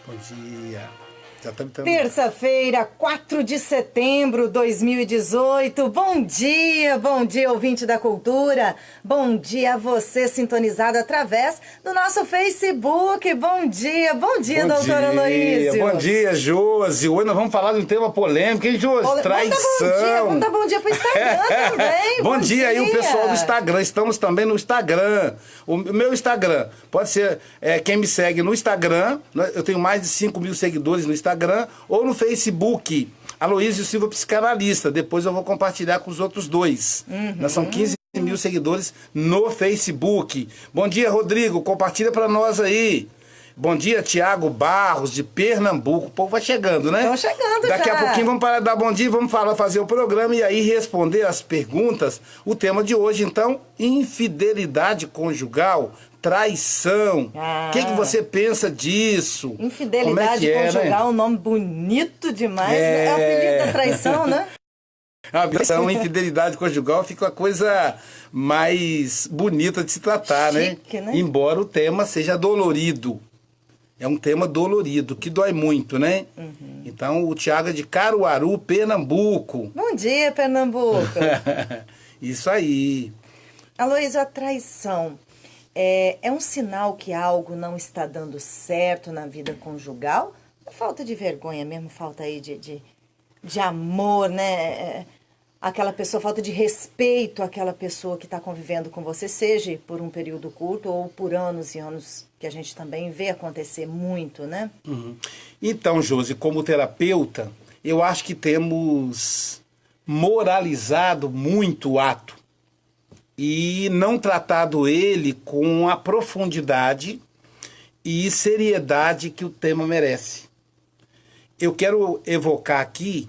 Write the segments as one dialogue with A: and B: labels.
A: Bom dia. Já tá me
B: Terça-feira, 4 de setembro de 2018. Bom dia, ouvinte da cultura. Bom dia a você sintonizado através do nosso Facebook. Bom dia, doutor Aloísio.
A: Bom dia, Josi. Hoje nós vamos falar de um tema polêmico, hein, Josi? Traição.
B: Vamos dar bom dia pro Instagram também.
A: Bom dia aí, o pessoal do Instagram. Estamos também no Instagram. O meu Instagram pode ser quem me segue no Instagram. Eu tenho mais de 5 mil seguidores no Instagram. Ou no Facebook, Aloísio Silva Psicanalista. Depois eu vou compartilhar com os outros dois. Nós são 15 mil seguidores no Facebook. Bom dia, Rodrigo. Compartilha para nós aí. Bom dia, Tiago Barros, de Pernambuco. O povo vai chegando, né?
B: Estão chegando
A: Daqui
B: já.
A: a pouquinho vamos parar de dar bom dia, vamos fazer o programa e aí responder as perguntas. O tema de hoje, então, infidelidade conjugal, traição. O que você pensa disso?
B: Infidelidade conjugal, um nome bonito demais. É o apelido da traição, né?
A: A traição, infidelidade conjugal fica uma coisa mais bonita de se tratar,
B: Chique, né?
A: Embora o tema seja dolorido. É um tema dolorido, que dói muito, né? Então, o Tiago é de Caruaru, Pernambuco.
B: Bom dia, Pernambuco.
A: Isso aí.
B: Aloísio, a traição é um sinal que algo não está dando certo na vida conjugal? Falta de vergonha mesmo, falta aí de amor, né? Aquela pessoa, falta de respeito àquela pessoa que está convivendo com você, seja por um período curto ou por anos e anos, que a gente também vê acontecer muito, né?
A: Então, Josi, como terapeuta, eu acho que temos moralizado muito o ato e não tratado ele com a profundidade e seriedade que o tema merece. Eu quero evocar aqui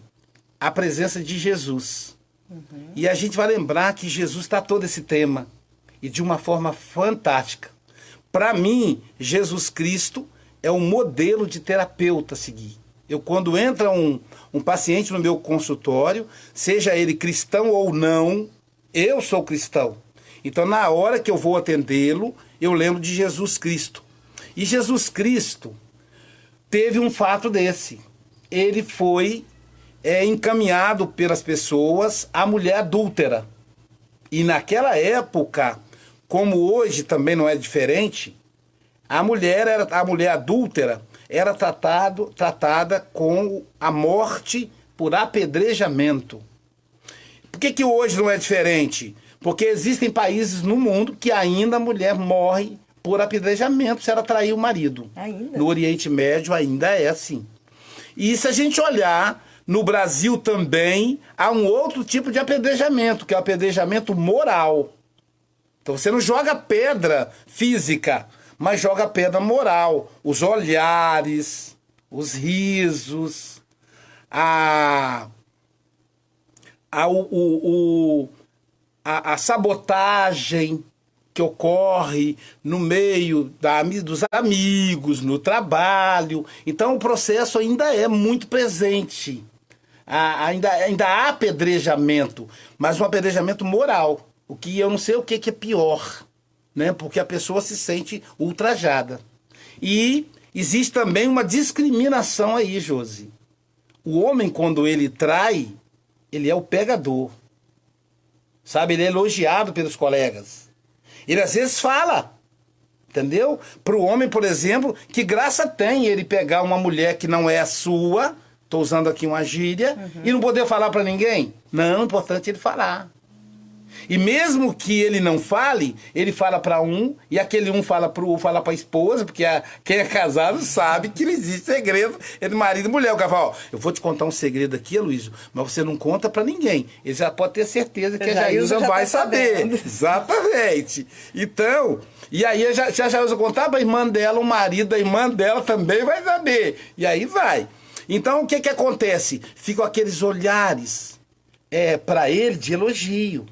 A: a presença de Jesus. E a gente vai lembrar que Jesus tratou desse tema e de uma forma fantástica. Para mim, Jesus Cristo é um modelo de terapeuta a seguir. Quando entra um paciente no meu consultório, seja ele cristão ou não, eu sou cristão. Então, na hora que eu vou atendê-lo, eu lembro de Jesus Cristo. E Jesus Cristo teve um fato desse. Ele foi encaminhado pelas pessoas a mulher adúltera. E naquela época, como hoje também não é diferente, a mulher adúltera era tratada com a morte por apedrejamento. Por que hoje não é diferente? Porque existem países no mundo que ainda a mulher morre por apedrejamento se ela trair o marido.
B: Ainda?
A: No Oriente Médio ainda é assim. E se a gente olhar, no Brasil também há um outro tipo de apedrejamento, que é o apedrejamento moral. Então você não joga pedra física, mas joga pedra moral. Os olhares, os risos, a sabotagem que ocorre no meio dos amigos, no trabalho. Então o processo ainda é muito presente. Ainda há apedrejamento, mas um apedrejamento moral. O que eu não sei o que é pior, né? Porque a pessoa se sente ultrajada. E existe também uma discriminação aí, Josi. O homem, quando ele trai, ele é o pegador. Sabe, ele é elogiado pelos colegas. Ele às vezes fala, entendeu? Para o homem, por exemplo, que graça tem ele pegar uma mulher que não é a sua, estou usando aqui uma gíria, e não poder falar para ninguém? Não, é importante ele falar. E mesmo que ele não fale, ele fala para um, e aquele um fala para a esposa, porque quem é casado sabe que não existe segredo entre marido e mulher. O cara fala, eu vou te contar um segredo aqui, Aloísio, mas você não conta para ninguém. Ele já pode ter certeza que a Jailza vai saber. Exatamente. Então, e aí se a Jailza contar para a irmã dela, o marido da irmã dela também vai saber. E aí vai. Então, o que acontece? Ficam aqueles olhares para ele de elogio.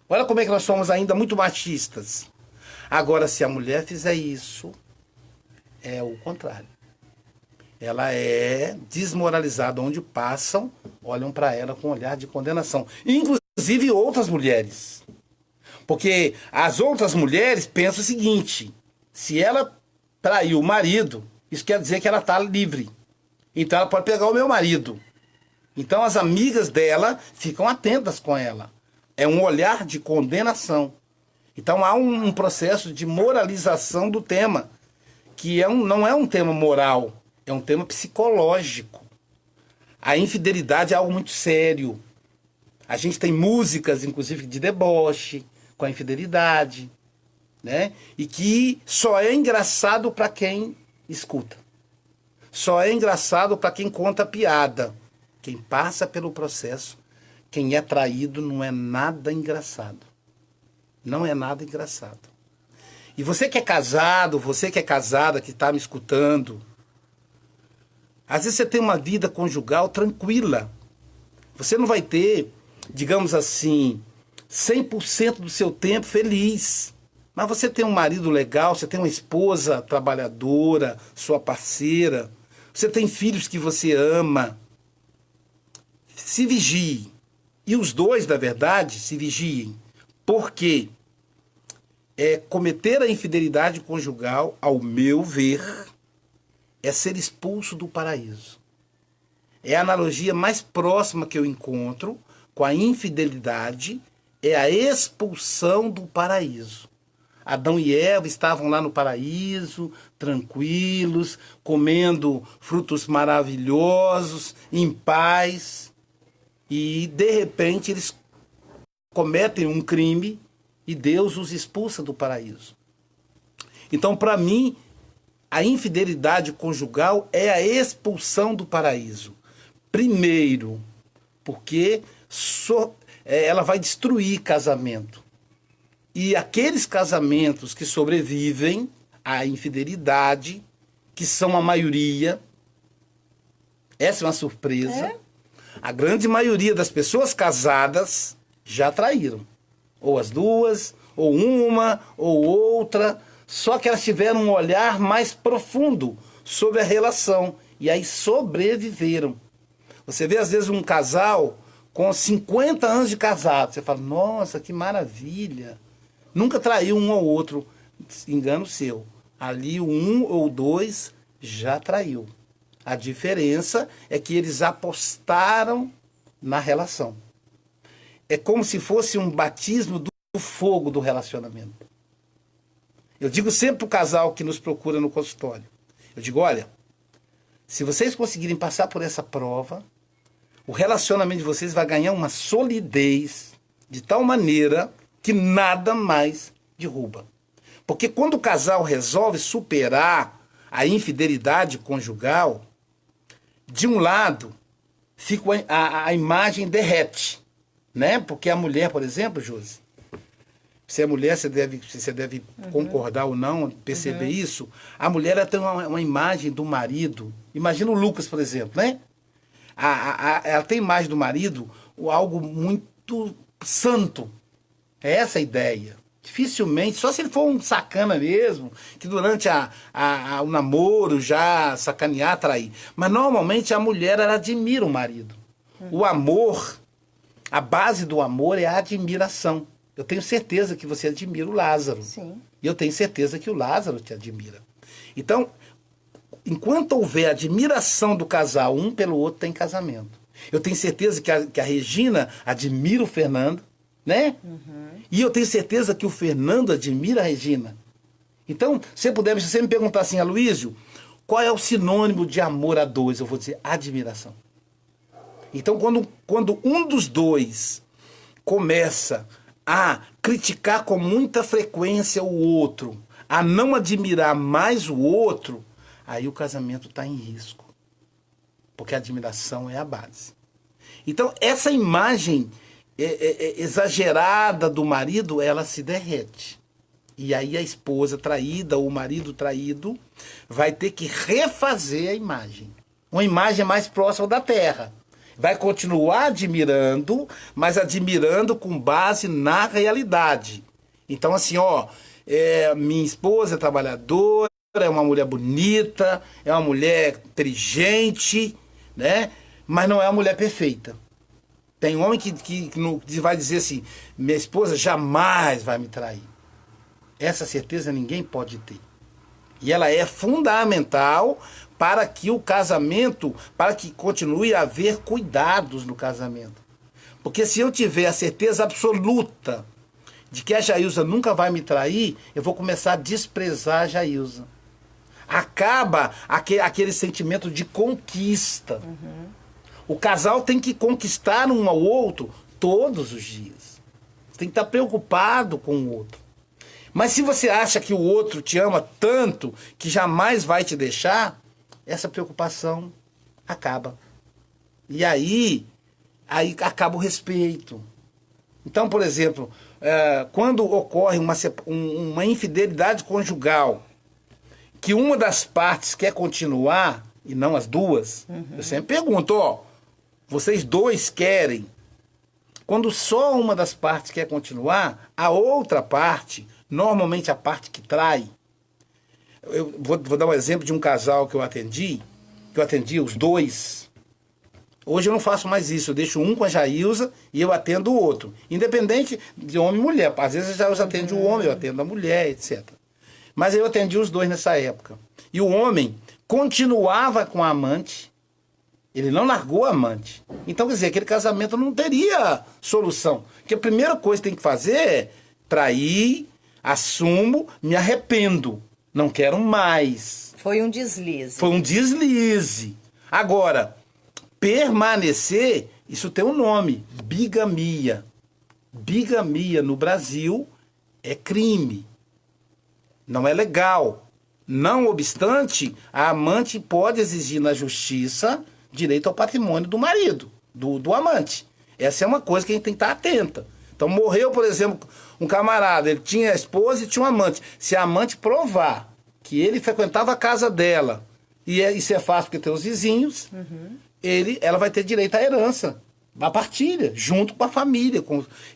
A: Olha como é que nós somos ainda muito machistas. Agora, se a mulher fizer isso, é o contrário. Ela é desmoralizada. Onde passam, olham para ela com um olhar de condenação. Inclusive outras mulheres. Porque as outras mulheres pensam o seguinte: se ela traiu o marido, Isso quer dizer que ela está livre. Então ela pode pegar o meu marido. Então as amigas dela ficam atentas com ela. É um olhar de condenação. Então há um processo de moralização do tema, que não é um tema moral, é um tema psicológico. A infidelidade é algo muito sério. A gente tem músicas, inclusive, de deboche com a infidelidade, né? E que só é engraçado para quem escuta. Só é engraçado para quem conta piada. Quem passa pelo processo, quem é traído, não é nada engraçado. Não é nada engraçado. E você que é casado, você que é casada, que está me escutando, às vezes você tem uma vida conjugal tranquila. Você não vai ter, digamos assim, 100% do seu tempo feliz. Mas você tem um marido legal, você tem uma esposa trabalhadora, sua parceira, você tem filhos que você ama. Se vigie. E os dois, na verdade, se vigiem. Porque cometer a infidelidade conjugal, ao meu ver, é ser expulso do paraíso. É a analogia mais próxima que eu encontro com a infidelidade, é a expulsão do paraíso. Adão e Eva estavam lá no paraíso, tranquilos, comendo frutos maravilhosos, em paz, e de repente eles cometem um crime e Deus os expulsa do paraíso. Então, para mim, a infidelidade conjugal é a expulsão do paraíso. Primeiro, porque ela vai destruir casamento. E aqueles casamentos que sobrevivem à infidelidade, que são a maioria, essa é uma surpresa, a grande maioria das pessoas casadas já traíram. Ou as duas, ou uma, ou outra, só que elas tiveram um olhar mais profundo sobre a relação, e aí sobreviveram. Você vê às vezes um casal com 50 anos de casado, você fala, nossa, que maravilha, nunca traiu um ou outro, engano seu. Ali o um ou dois já traiu. A diferença é que eles apostaram na relação. É como se fosse um batismo do fogo do relacionamento. Eu digo sempre para o casal que nos procura no consultório, eu digo, olha, se vocês conseguirem passar por essa prova, o relacionamento de vocês vai ganhar uma solidez de tal maneira que nada mais derruba. Porque quando o casal resolve superar a infidelidade conjugal, de um lado, fica a imagem derrete, né? Porque a mulher, por exemplo, Josi, se é mulher, você deve concordar ou não, perceber isso, a mulher ela tem uma imagem do marido. Imagina o Lucas, por exemplo, né? Ela tem imagem do marido algo muito santo. É essa a ideia. Dificilmente, só se ele for um sacana mesmo, que durante o namoro já sacanear, trair. Mas normalmente a mulher ela admira o marido. O amor, a base do amor é a admiração. Eu tenho certeza que você admira o Lázaro.
B: Sim.
A: E eu tenho certeza que o Lázaro te admira. Então, enquanto houver admiração do casal, um pelo outro tem casamento. Eu tenho certeza que a Regina admira o Fernando, né? E eu tenho certeza que o Fernando admira a Regina. Então, se você me perguntar assim, Aloísio, qual é o sinônimo de amor a dois? Eu vou dizer admiração. Então, quando um dos dois começa a criticar com muita frequência o outro, a não admirar mais o outro, aí o casamento está em risco. Porque a admiração é a base. Então, essa imagem exagerada do marido, ela se derrete. E aí a esposa traída, ou o marido traído, vai ter que refazer a imagem. Uma imagem mais próxima da terra. Vai continuar admirando, mas admirando com base na realidade. Então, assim, minha esposa é trabalhadora, é uma mulher bonita, é uma mulher inteligente, né? Mas não é uma mulher perfeita. Tem homem que vai dizer assim, minha esposa jamais vai me trair. Essa certeza ninguém pode ter. E ela é fundamental para que o casamento, para que continue a haver cuidados no casamento. Porque se eu tiver a certeza absoluta de que a Jailza nunca vai me trair, eu vou começar a desprezar a Jailza. Acaba aquele sentimento de conquista. O casal tem que conquistar um ao outro todos os dias. Tem que estar preocupado com o outro. Mas se você acha que o outro te ama tanto que jamais vai te deixar, essa preocupação acaba. E aí acaba o respeito. Então, por exemplo, quando ocorre uma infidelidade conjugal, que uma das partes quer continuar, e não as duas, eu sempre pergunto, vocês dois querem? Quando só uma das partes quer continuar, a outra parte, normalmente a parte que trai, eu vou dar um exemplo de um casal que eu atendi os dois. Hoje eu não faço mais isso, eu deixo um com a Jailza e eu atendo o outro. Independente de homem e mulher. Às vezes a Jailza atende o homem, eu atendo a mulher, etc. Mas eu atendi os dois nessa época. E o homem continuava com a amante, ele não largou a amante. Então, quer dizer, aquele casamento não teria solução. Porque a primeira coisa que tem que fazer é trair, assumo, me arrependo. Não quero mais.
B: Foi um deslize.
A: Foi um deslize. Agora, permanecer, isso tem um nome, bigamia. Bigamia no Brasil é crime. Não é legal. Não obstante, a amante pode exigir na justiça direito ao patrimônio do marido, do amante. Essa é uma coisa que a gente tem que estar atenta. Então morreu, por exemplo, um camarada, ele tinha a esposa e tinha um amante. Se a amante provar que ele frequentava a casa dela, e isso é fácil porque tem os vizinhos, ela vai ter direito à herança, à partilha, junto com a família.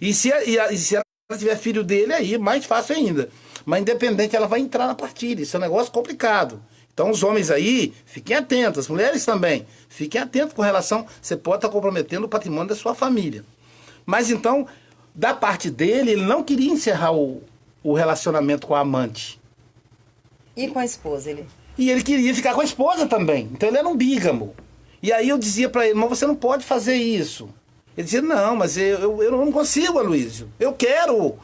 A: E se ela tiver filho dele, aí mais fácil ainda. Mas independente, ela vai entrar na partilha. Isso é um negócio complicado. Então os homens aí, fiquem atentos, as mulheres também, fiquem atentos com relação, você pode estar comprometendo o patrimônio da sua família. Mas então, da parte dele, ele não queria encerrar o relacionamento com a amante.
B: E com a esposa,
A: E ele queria ficar com a esposa também. Então ele era um bígamo. E aí eu dizia para ele, mas você não pode fazer isso. Ele dizia, não, mas eu não consigo, Aloysio. Eu quero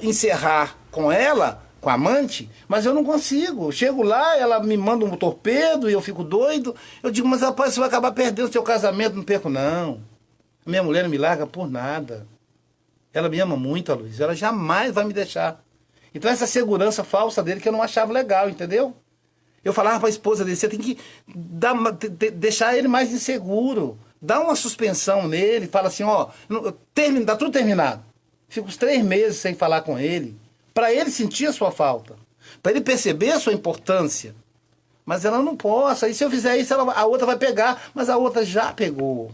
A: encerrar com ela, com a amante, mas eu não consigo. Eu chego lá, ela me manda um torpedo e eu fico doido. Eu digo, mas rapaz, você vai acabar perdendo o seu casamento. Não perco, não. A minha mulher não me larga por nada. Ela me ama muito, Aloysio. Ela jamais vai me deixar. Então essa segurança falsa dele que eu não achava legal, entendeu? Eu falava para a esposa dele, você tem que deixar ele mais inseguro. Dá uma suspensão nele, fala assim, tá tudo terminado. Fica uns 3 meses sem falar com ele, para ele sentir a sua falta, para ele perceber a sua importância. Mas ela não possa, e se eu fizer isso, a outra vai pegar, mas a outra já pegou.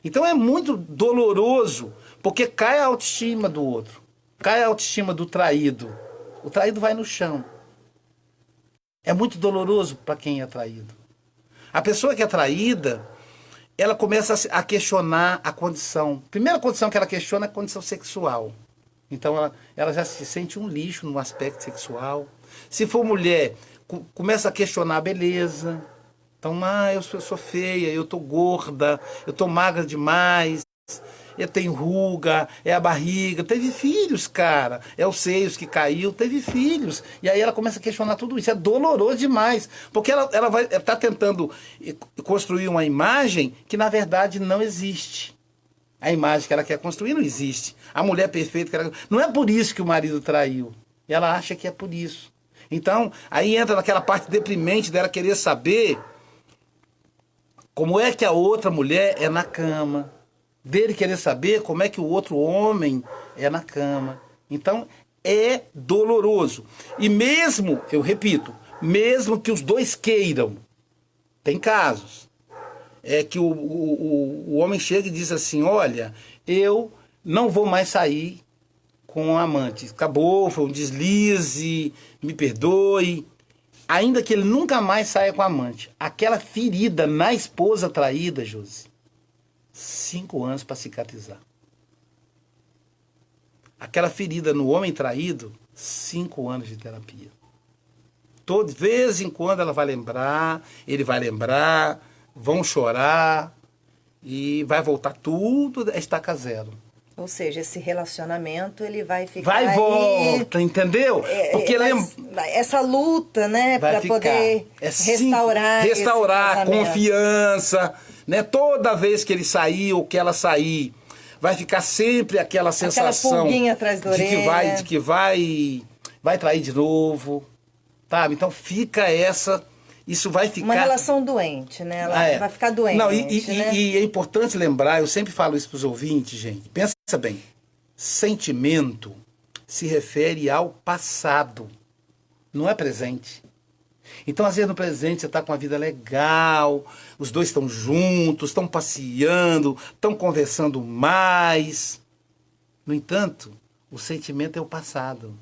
A: Então é muito doloroso, porque cai a autoestima do outro, cai a autoestima do traído. O traído vai no chão. É muito doloroso para quem é traído. A pessoa que é traída, ela começa a questionar a condição. A primeira condição que ela questiona é a condição sexual. Então ela já se sente um lixo no aspecto sexual. Se for mulher, começa a questionar a beleza. Então, eu sou feia, eu tô gorda, eu tô magra demais, eu tenho ruga, é a barriga. Teve filhos, cara. É os seios que caiu, teve filhos. E aí ela começa a questionar tudo isso. É doloroso demais. Porque ela tá tentando construir uma imagem que, na verdade, não existe. A imagem que ela quer construir não existe. A mulher perfeita que ela... Não é por isso que o marido traiu. Ela acha que é por isso. Então, aí entra naquela parte deprimente dela querer saber como é que a outra mulher é na cama. Dele querer saber como é que o outro homem é na cama. Então, é doloroso. E mesmo, eu repito, mesmo que os dois queiram, tem casos, é que o homem chega e diz assim, olha, eu não vou mais sair com a amante. Acabou, foi um deslize, me perdoe. Ainda que ele nunca mais saia com a amante. Aquela ferida na esposa traída, Josi, 5 anos para cicatrizar. Aquela ferida no homem traído, 5 anos de terapia. de vez em quando ela vai lembrar, ele vai lembrar, vão chorar e vai voltar tudo a estaca zero.
B: Ou seja, esse relacionamento ele vai ficar
A: Vai e
B: aí,
A: volta, entendeu? Porque
B: essa luta, né, para poder restaurar esse casamento.
A: Confiança, né? Toda vez que ele sair ou que ela sair, vai ficar sempre aquela sensação
B: aquela pulguinha atrás da orelha,
A: de que vai trair de novo, sabe? Então fica isso vai ficar...
B: Uma relação doente, né? Ela vai ficar doente.
A: Não,
B: né?
A: E é importante lembrar, eu sempre falo isso para os ouvintes, gente. Pensa bem, sentimento se refere ao passado, não é presente. Então, às vezes, no presente, você está com uma vida legal, os dois estão juntos, estão passeando, estão conversando mais. No entanto, o sentimento é o passado.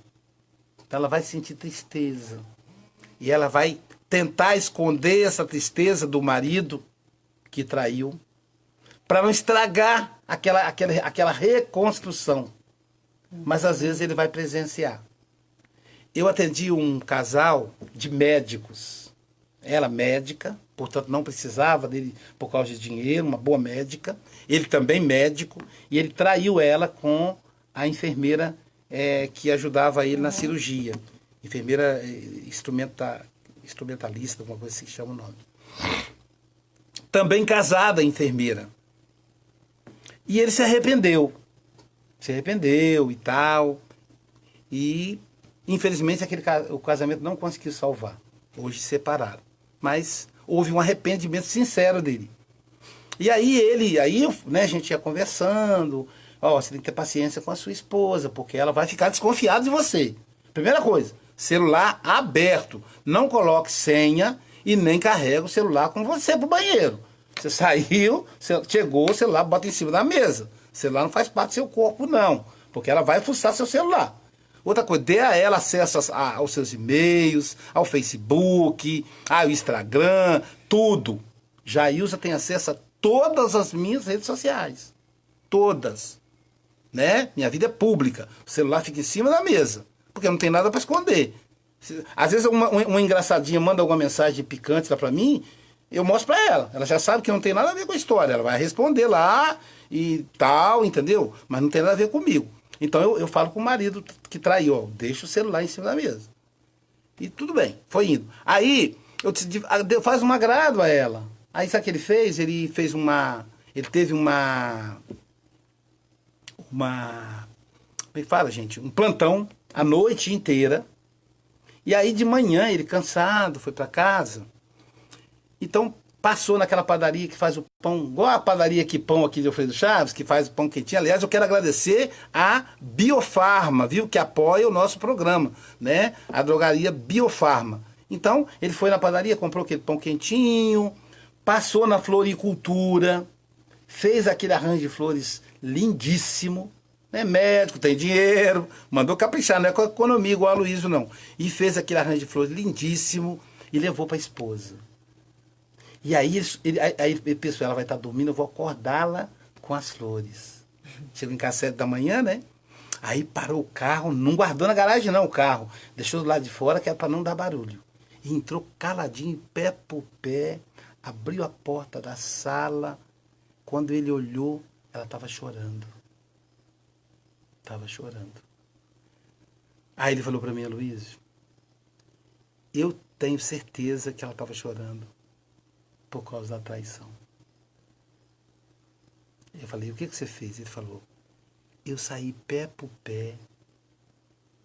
A: Então, ela vai sentir tristeza. E ela vai tentar esconder essa tristeza do marido que traiu, para não estragar aquela reconstrução. Mas às vezes ele vai presenciar. Eu atendi um casal de médicos. Ela médica, portanto não precisava dele por causa de dinheiro, uma boa médica. Ele também médico, e ele traiu ela com a enfermeira que ajudava ele na cirurgia. Enfermeira instrumentalista, alguma coisa assim que chama o nome. Também casada, enfermeira. E ele se arrependeu e tal. E, infelizmente, o casamento não conseguiu salvar. Hoje separaram. Mas houve um arrependimento sincero dele. E aí a gente ia conversando. Você tem que ter paciência com a sua esposa, porque ela vai ficar desconfiada de você. Primeira coisa, celular aberto. Não coloque senha e nem carrega o celular com você pro banheiro. Você saiu, chegou, o celular bota em cima da mesa. O celular não faz parte do seu corpo, não. Porque ela vai fuçar seu celular. Outra coisa, dê a ela acesso aos seus e-mails, ao Facebook, ao Instagram, tudo. Jailza tem acesso a todas as minhas redes sociais. Todas. Né? Minha vida é pública. O celular fica em cima da mesa. Porque não tem nada para esconder. Às vezes uma engraçadinha manda alguma mensagem picante lá para mim, eu mostro para ela. Ela já sabe que não tem nada a ver com a história. Ela vai responder lá e tal, entendeu? Mas não tem nada a ver comigo. Então eu falo com o marido que traiu, deixa o celular em cima da mesa. E tudo bem, foi indo. Aí, faz um agrado a ela. Aí sabe o que ele fez? Ele teve uma... Como é que fala, gente? Um plantão a noite inteira. E aí de manhã, ele cansado, foi para casa. Então, passou naquela padaria que faz o pão, igual a padaria Pão aqui de Alfredo Chaves, que faz o pão quentinho. Aliás, eu quero agradecer a Biofarma, viu? Que apoia o nosso programa, né? A drogaria Biofarma. Então, ele foi na padaria, comprou aquele pão quentinho, passou na floricultura, fez aquele arranjo de flores lindíssimo, né? Médico, tem dinheiro, mandou caprichar, não é com economia igual a Luísio, não. E fez aquele arranjo de flores lindíssimo e levou para a esposa. E aí ele pensou, ela vai estar dormindo, eu vou acordá-la com as flores. Chegou em casa 7 da manhã, né? Aí parou o carro, não guardou na garagem não o carro, deixou do lado de fora que era para não dar barulho. E entrou caladinho, pé por pé, abriu a porta da sala. Quando ele olhou, ela estava chorando. Estava chorando. Aí ele falou para mim, Luísio, eu tenho certeza que ela estava chorando por causa da traição. Eu falei, o que você fez? Ele falou, eu saí pé por pé,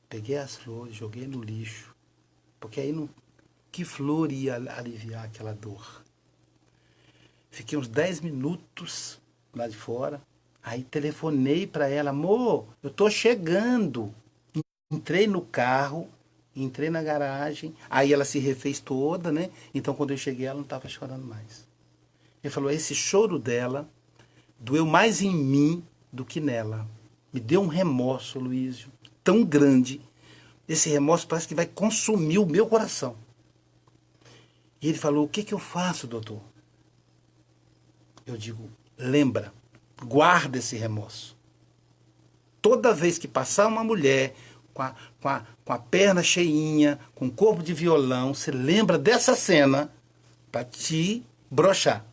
A: peguei as flores, joguei no lixo, porque aí não... Que flor ia aliviar aquela dor? Fiquei uns 10 minutos lá de fora, aí telefonei para ela, amor, eu tô chegando. Entrei no carro, entrei na garagem, aí ela se refez toda, né? Então, quando eu cheguei, ela não estava chorando mais. Ele falou, esse choro dela doeu mais em mim do que nela. Me deu um remorso, Luísio, tão grande. Esse remorso parece que vai consumir o meu coração. E ele falou, o que eu faço, doutor? Eu digo, lembra, guarda esse remorso. Toda vez que passar uma mulher com a perna cheinha, com o corpo de violão. Você lembra dessa cena para te broxar,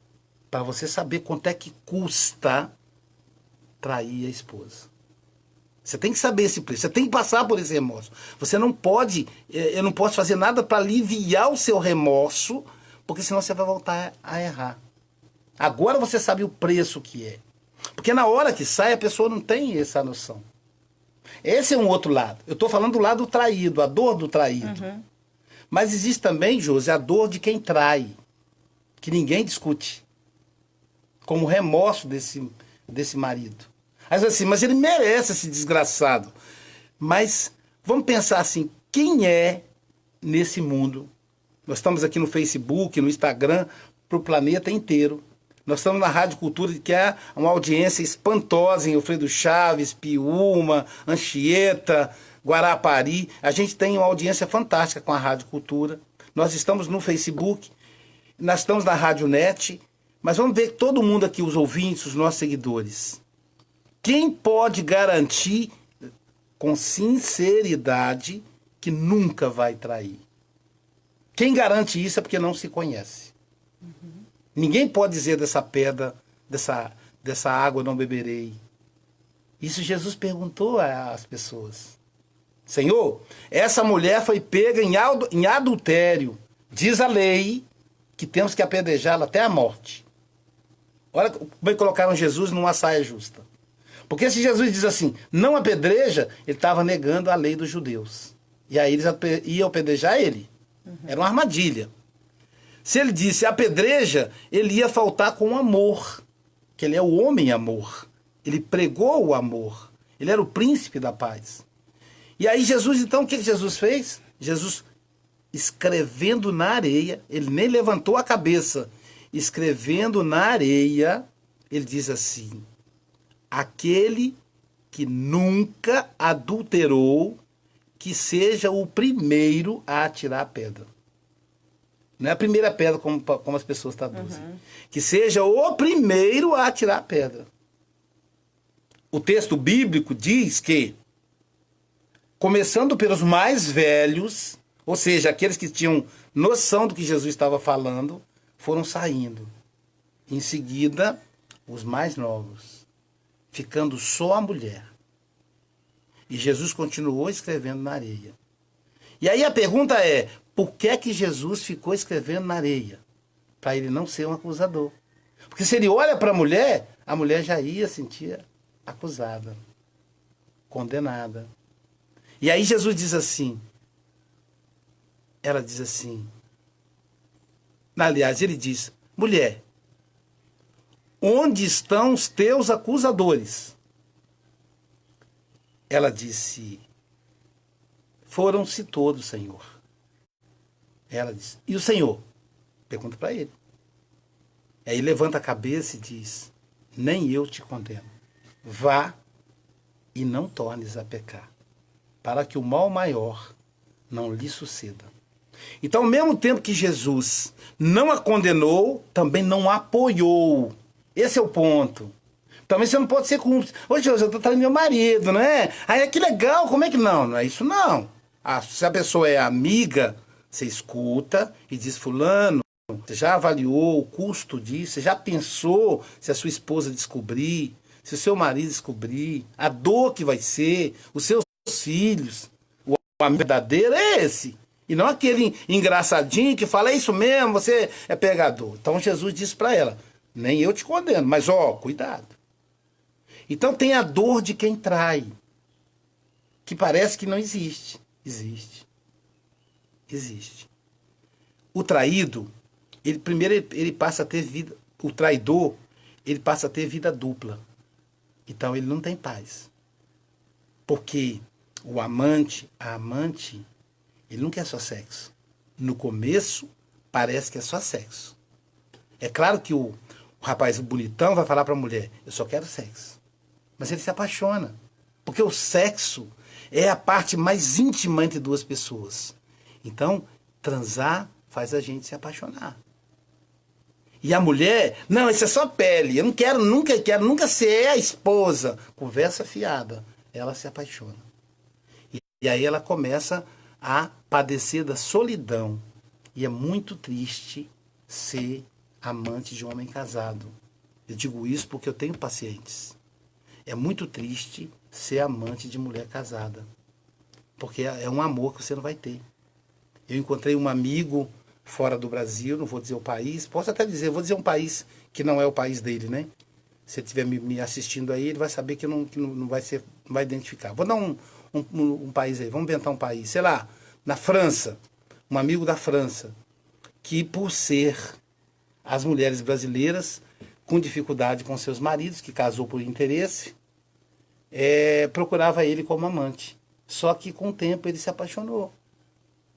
A: para você saber quanto é que custa trair a esposa. Você tem que saber esse preço, você tem que passar por esse remorso. Você não pode, eu não posso fazer nada para aliviar o seu remorso, porque senão você vai voltar a errar. Agora você sabe o preço que é. Porque na hora que sai, a pessoa não tem essa noção. Esse é um outro lado. Eu estou falando do lado traído, a dor do traído. Uhum. Mas existe também, Josi, a dor de quem trai, que ninguém discute. Como o remorso desse marido. Aí assim, mas ele merece esse desgraçado. Mas vamos pensar assim, quem é nesse mundo? Nós estamos aqui no Facebook, no Instagram, para o planeta inteiro. Nós estamos na Rádio Cultura, que é uma audiência espantosa em Alfredo Chaves, Piúma, Anchieta, Guarapari. A gente tem uma audiência fantástica com a Rádio Cultura. Nós estamos no Facebook, nós estamos na Rádio Net, mas vamos ver todo mundo aqui, os ouvintes, os nossos seguidores. Quem pode garantir com sinceridade que nunca vai trair? Quem garante isso é porque não se conhece. Uhum. Ninguém pode dizer dessa pedra, dessa água não beberei. Isso Jesus perguntou às pessoas. Senhor, essa mulher foi pega em adultério. Diz a lei que temos que apedrejá-la até a morte. Olha como é que colocaram Jesus numa saia justa. Porque se Jesus diz assim, não apedreja, ele estava negando a lei dos judeus. E aí eles iam apedrejar ele. Uhum. Era uma armadilha. Se ele disse apedreja, ele ia faltar com amor. Que ele é o homem amor. Ele pregou o amor. Ele era o príncipe da paz. E aí Jesus, então, o que Jesus fez? Jesus, escrevendo na areia, ele nem levantou a cabeça. Escrevendo na areia, ele diz assim, aquele que nunca adulterou, que seja o primeiro a atirar a pedra. Não é a primeira pedra como as pessoas traduzem. Uhum. Que seja o primeiro a atirar a pedra. O texto bíblico diz que, começando pelos mais velhos, ou seja, aqueles que tinham noção do que Jesus estava falando, foram saindo. Em seguida, os mais novos, ficando só a mulher. E Jesus continuou escrevendo na areia. E aí a pergunta é, por que é que Jesus ficou escrevendo na areia? Para ele não ser um acusador. Porque se ele olha para a mulher já ia sentir acusada, condenada. E aí Jesus diz assim, ela diz assim, aliás, ele diz, mulher, onde estão os teus acusadores? Ela disse, foram-se todos, Senhor. Ela disse, e o Senhor? Pergunta para ele. Aí levanta a cabeça e diz, nem eu te condeno. Vá e não tornes a pecar, para que o mal maior não lhe suceda. Então, ao mesmo tempo que Jesus não a condenou, também não a apoiou. Esse é o ponto. Também você não pode ser cúmplice. Ô, Jesus, eu estou traindo meu marido, né? Aí, que legal, como é que não? Não é isso, não. Se a pessoa é amiga, você escuta e diz, fulano, você já avaliou o custo disso? Você já pensou se a sua esposa descobrir, se o seu marido descobrir, a dor que vai ser, os seus filhos? O amigo verdadeiro é esse. E não aquele engraçadinho que fala, é isso mesmo, você é pegador. Então Jesus disse para ela, nem eu te condeno, mas cuidado. Então tem a dor de quem trai, que parece que não existe. Existe. Existe. O traído, ele passa a ter vida, o traidor, ele passa a ter vida dupla. Então ele não tem paz. Porque o amante, a amante, ele não quer só sexo. No começo, parece que é só sexo. É claro que o rapaz bonitão vai falar para a mulher, eu só quero sexo. Mas ele se apaixona. Porque o sexo é a parte mais íntima entre duas pessoas. Então, transar faz a gente se apaixonar. E a mulher, não, isso é só pele. Eu não quero, nunca ser a esposa. Conversa fiada. Ela se apaixona. E aí ela começa a padecer da solidão. E é muito triste ser amante de um homem casado. Eu digo isso porque eu tenho pacientes. É muito triste ser amante de mulher casada. Porque é um amor que você não vai ter. Eu encontrei um amigo fora do Brasil, não vou dizer o país, posso até dizer, vou dizer um país que não é o país dele, né? Se ele estiver me assistindo aí, ele vai saber que não vai ser, não vai identificar. Vou dar um país aí, vamos inventar um país, sei lá, na França, um amigo da França, que por ser as mulheres brasileiras com dificuldade com seus maridos, que casou por interesse, procurava ele como amante. Só que com o tempo ele se apaixonou.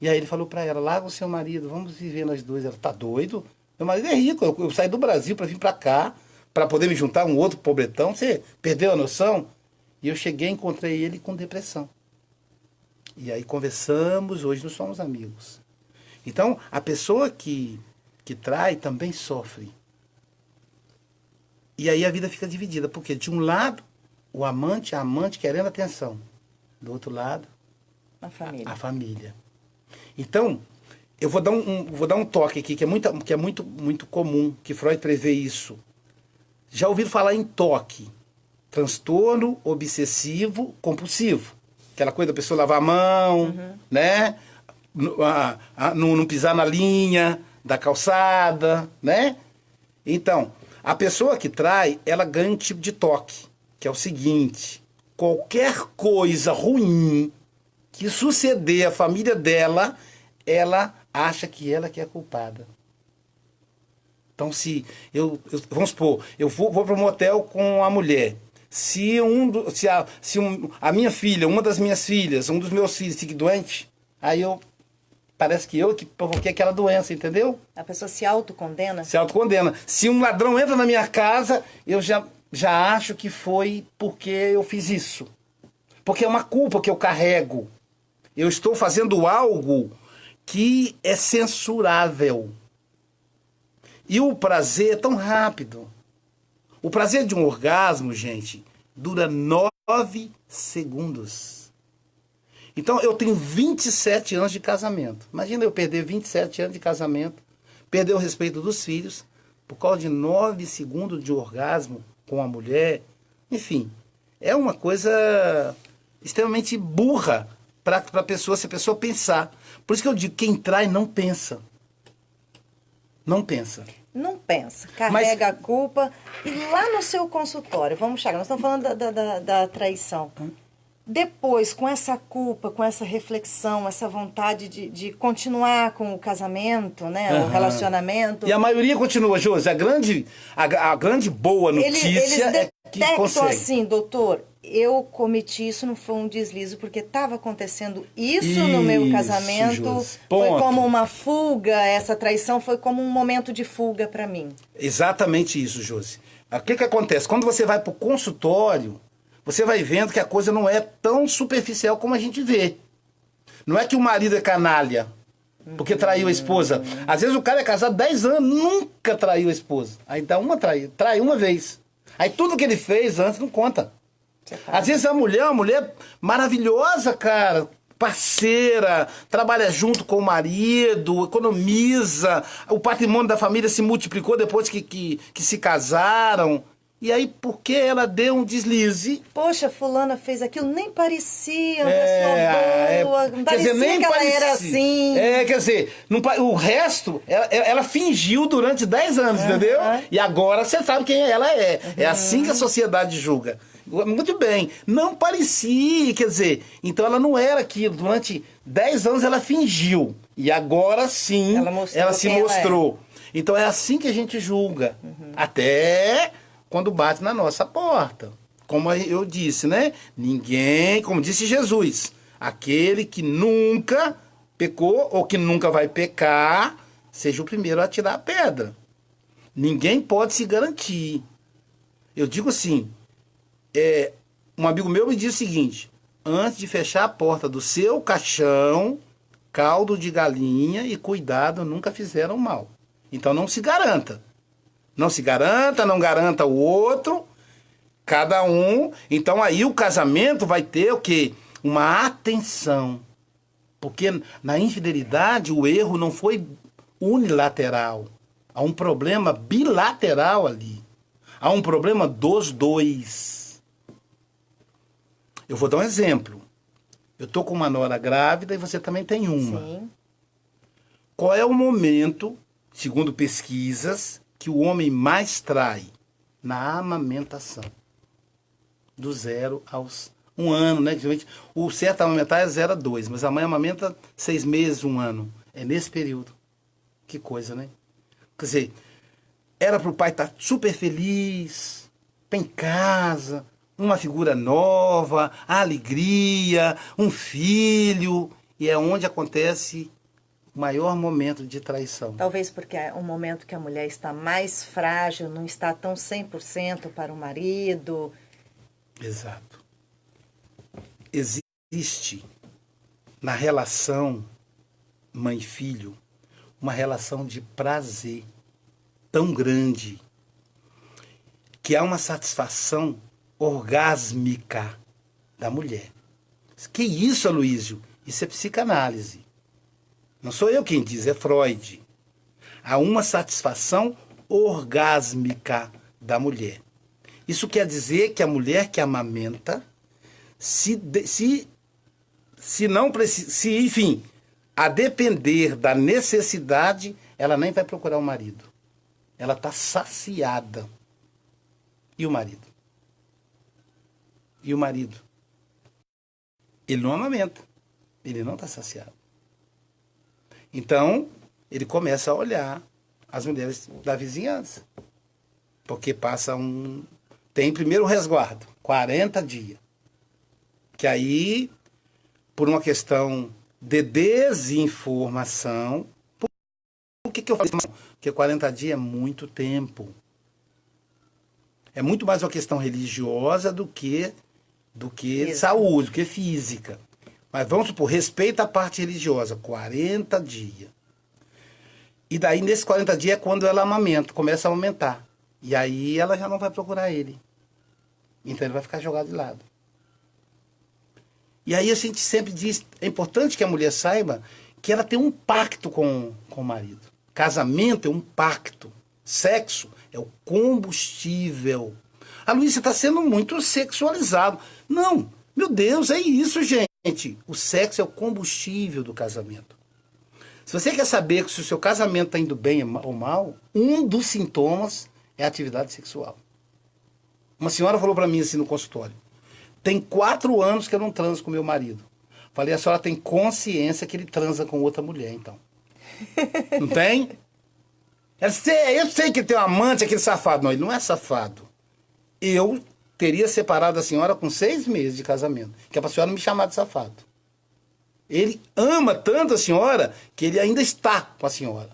A: E aí ele falou para ela, larga o seu marido, vamos viver nós dois. Ela, tá doido? Meu marido é rico, eu saí do Brasil para vir para cá, para poder me juntar a um outro pobretão, você perdeu a noção? E eu cheguei e encontrei ele com depressão. E aí conversamos, hoje nós somos amigos. Então, a pessoa que trai também sofre. E aí a vida fica dividida, porque de um lado, a amante querendo atenção. Do outro lado, a família. Então, eu vou dar um toque aqui, que é muito comum, que Freud prevê isso. Já ouviram falar em toque? Transtorno obsessivo compulsivo. Aquela coisa da pessoa lavar a mão, né? Não pisar na linha da calçada, né? Então, a pessoa que trai, ela ganha um tipo de toque, que é o seguinte: qualquer coisa ruim que suceder à família dela, ela acha que ela que é culpada. Então, se vamos supor, eu vou para um motel com a mulher. Se a minha filha, uma das minhas filhas, um dos meus filhos fique doente, aí parece que eu que provoquei aquela doença, entendeu?
B: A pessoa se autocondena?
A: Se autocondena. Se um ladrão entra na minha casa, eu já acho que foi porque eu fiz isso. Porque é uma culpa que eu carrego. Eu estou fazendo algo que é censurável. E o prazer é tão rápido. O prazer de um orgasmo, gente, dura 9 segundos. Então, eu tenho 27 anos de casamento. Imagina eu perder 27 anos de casamento, perder o respeito dos filhos, por causa de 9 segundos de orgasmo com a mulher. Enfim, é uma coisa extremamente burra para a pessoa, se a pessoa pensar. Por isso que eu digo, quem trai não pensa. Não pensa.
B: Não pensa, carrega a culpa. E lá no seu consultório, vamos chegar, nós estamos falando da traição. Depois, com essa culpa, com essa reflexão, essa vontade de continuar com o casamento, né, o relacionamento...
A: E a maioria continua, Josi. A grande boa notícia
B: eles
A: é que consegue.
B: Assim, doutor, eu cometi isso, não foi um deslize, porque estava acontecendo isso no meu casamento. Foi como uma fuga, essa traição foi como um momento de fuga para mim.
A: Exatamente isso, Josi. O que acontece? Quando você vai para o consultório, você vai vendo que a coisa não é tão superficial como a gente vê. Não é que o marido é canalha, porque traiu a esposa. Às vezes o cara é casado 10 anos, nunca traiu a esposa. Aí dá trai uma vez. Aí tudo que ele fez antes não conta. Às vezes a mulher é uma mulher maravilhosa, cara, parceira, trabalha junto com o marido, economiza, o patrimônio da família se multiplicou depois que se casaram. E aí, por que ela deu um deslize?
B: Poxa, fulana fez aquilo, nem parecia uma pessoa boa, não parecia nem que ela era assim.
A: Quer dizer, o resto, ela fingiu durante 10 anos, entendeu? E agora você sabe quem ela é. É assim que a sociedade julga. Muito bem, não parecia, quer dizer, então ela não era aquilo. Durante 10 anos ela fingiu. E agora sim, ela se mostrou. Então é assim que a gente julga. Até... quando bate na nossa porta. Como eu disse, né? Ninguém, como disse Jesus, aquele que nunca pecou ou que nunca vai pecar, seja o primeiro a tirar a pedra. Ninguém pode se garantir. Eu digo assim, um amigo meu me disse o seguinte: antes de fechar a porta do seu caixão, caldo de galinha e cuidado nunca fizeram mal. Então não se garanta. Não se garanta, não garanta o outro, cada um. Então aí o casamento vai ter o quê? uma atenção. Porque na infidelidade o erro não foi unilateral. Há um problema bilateral ali. Há um problema dos dois. Eu vou dar um exemplo. Eu estou com uma nora grávida e você também tem uma.
B: Sim.
A: Qual é o momento, segundo pesquisas, que o homem mais trai? Na amamentação. Do 0 aos 1 ano, né? O certo a amamentar é 0 a 2, mas a mãe amamenta 6 meses, 1 ano. É nesse período. Que coisa, né? Quer dizer, era para o pai estar super feliz, tem casa, uma figura nova, alegria, um filho, e é onde acontece o maior momento de traição.
B: Talvez porque é um momento que a mulher está mais frágil, não está tão 100% para o marido.
A: Exato. Existe na relação mãe-filho uma relação de prazer tão grande que há uma satisfação orgásmica da mulher. Que isso, Aloysio? Isso é psicanálise. Não sou eu quem diz, é Freud. Há uma satisfação orgásmica da mulher. Isso quer dizer que a mulher que amamenta, enfim, a depender da necessidade, ela nem vai procurar o marido. Ela está saciada. E o marido? E o marido? Ele não amamenta. Ele não está saciado. Então, ele começa a olhar as mulheres da vizinhança. Porque tem primeiro o resguardo, 40 dias. Que aí, por uma questão de desinformação, por que eu falo isso? Porque 40 dias é muito tempo. É muito mais uma questão religiosa do que saúde, do que física. Mas vamos supor, respeita a parte religiosa, 40 dias. E daí, nesses 40 dias, é quando ela amamenta, começa a aumentar. E aí ela já não vai procurar ele. Então ele vai ficar jogado de lado. E aí a gente sempre diz, é importante que a mulher saiba que ela tem um pacto com o marido. Casamento é um pacto. Sexo é o combustível. A Luísa está sendo muito sexualizado. Não, meu Deus, é isso, gente. O sexo é o combustível do casamento. Se você quer saber se o seu casamento está indo bem ou mal, um dos sintomas é a atividade sexual. Uma senhora falou para mim assim no consultório, tem 4 anos que eu não transo com meu marido. Falei, a senhora tem consciência que ele transa com outra mulher, então. Não tem? Ela disse, eu sei que ele tem um amante, aquele safado. Não, ele não é safado. Eu teria separado a senhora com 6 meses de casamento, que é para a senhora me chamar de safado. Ele ama tanto a senhora que ele ainda está com a senhora.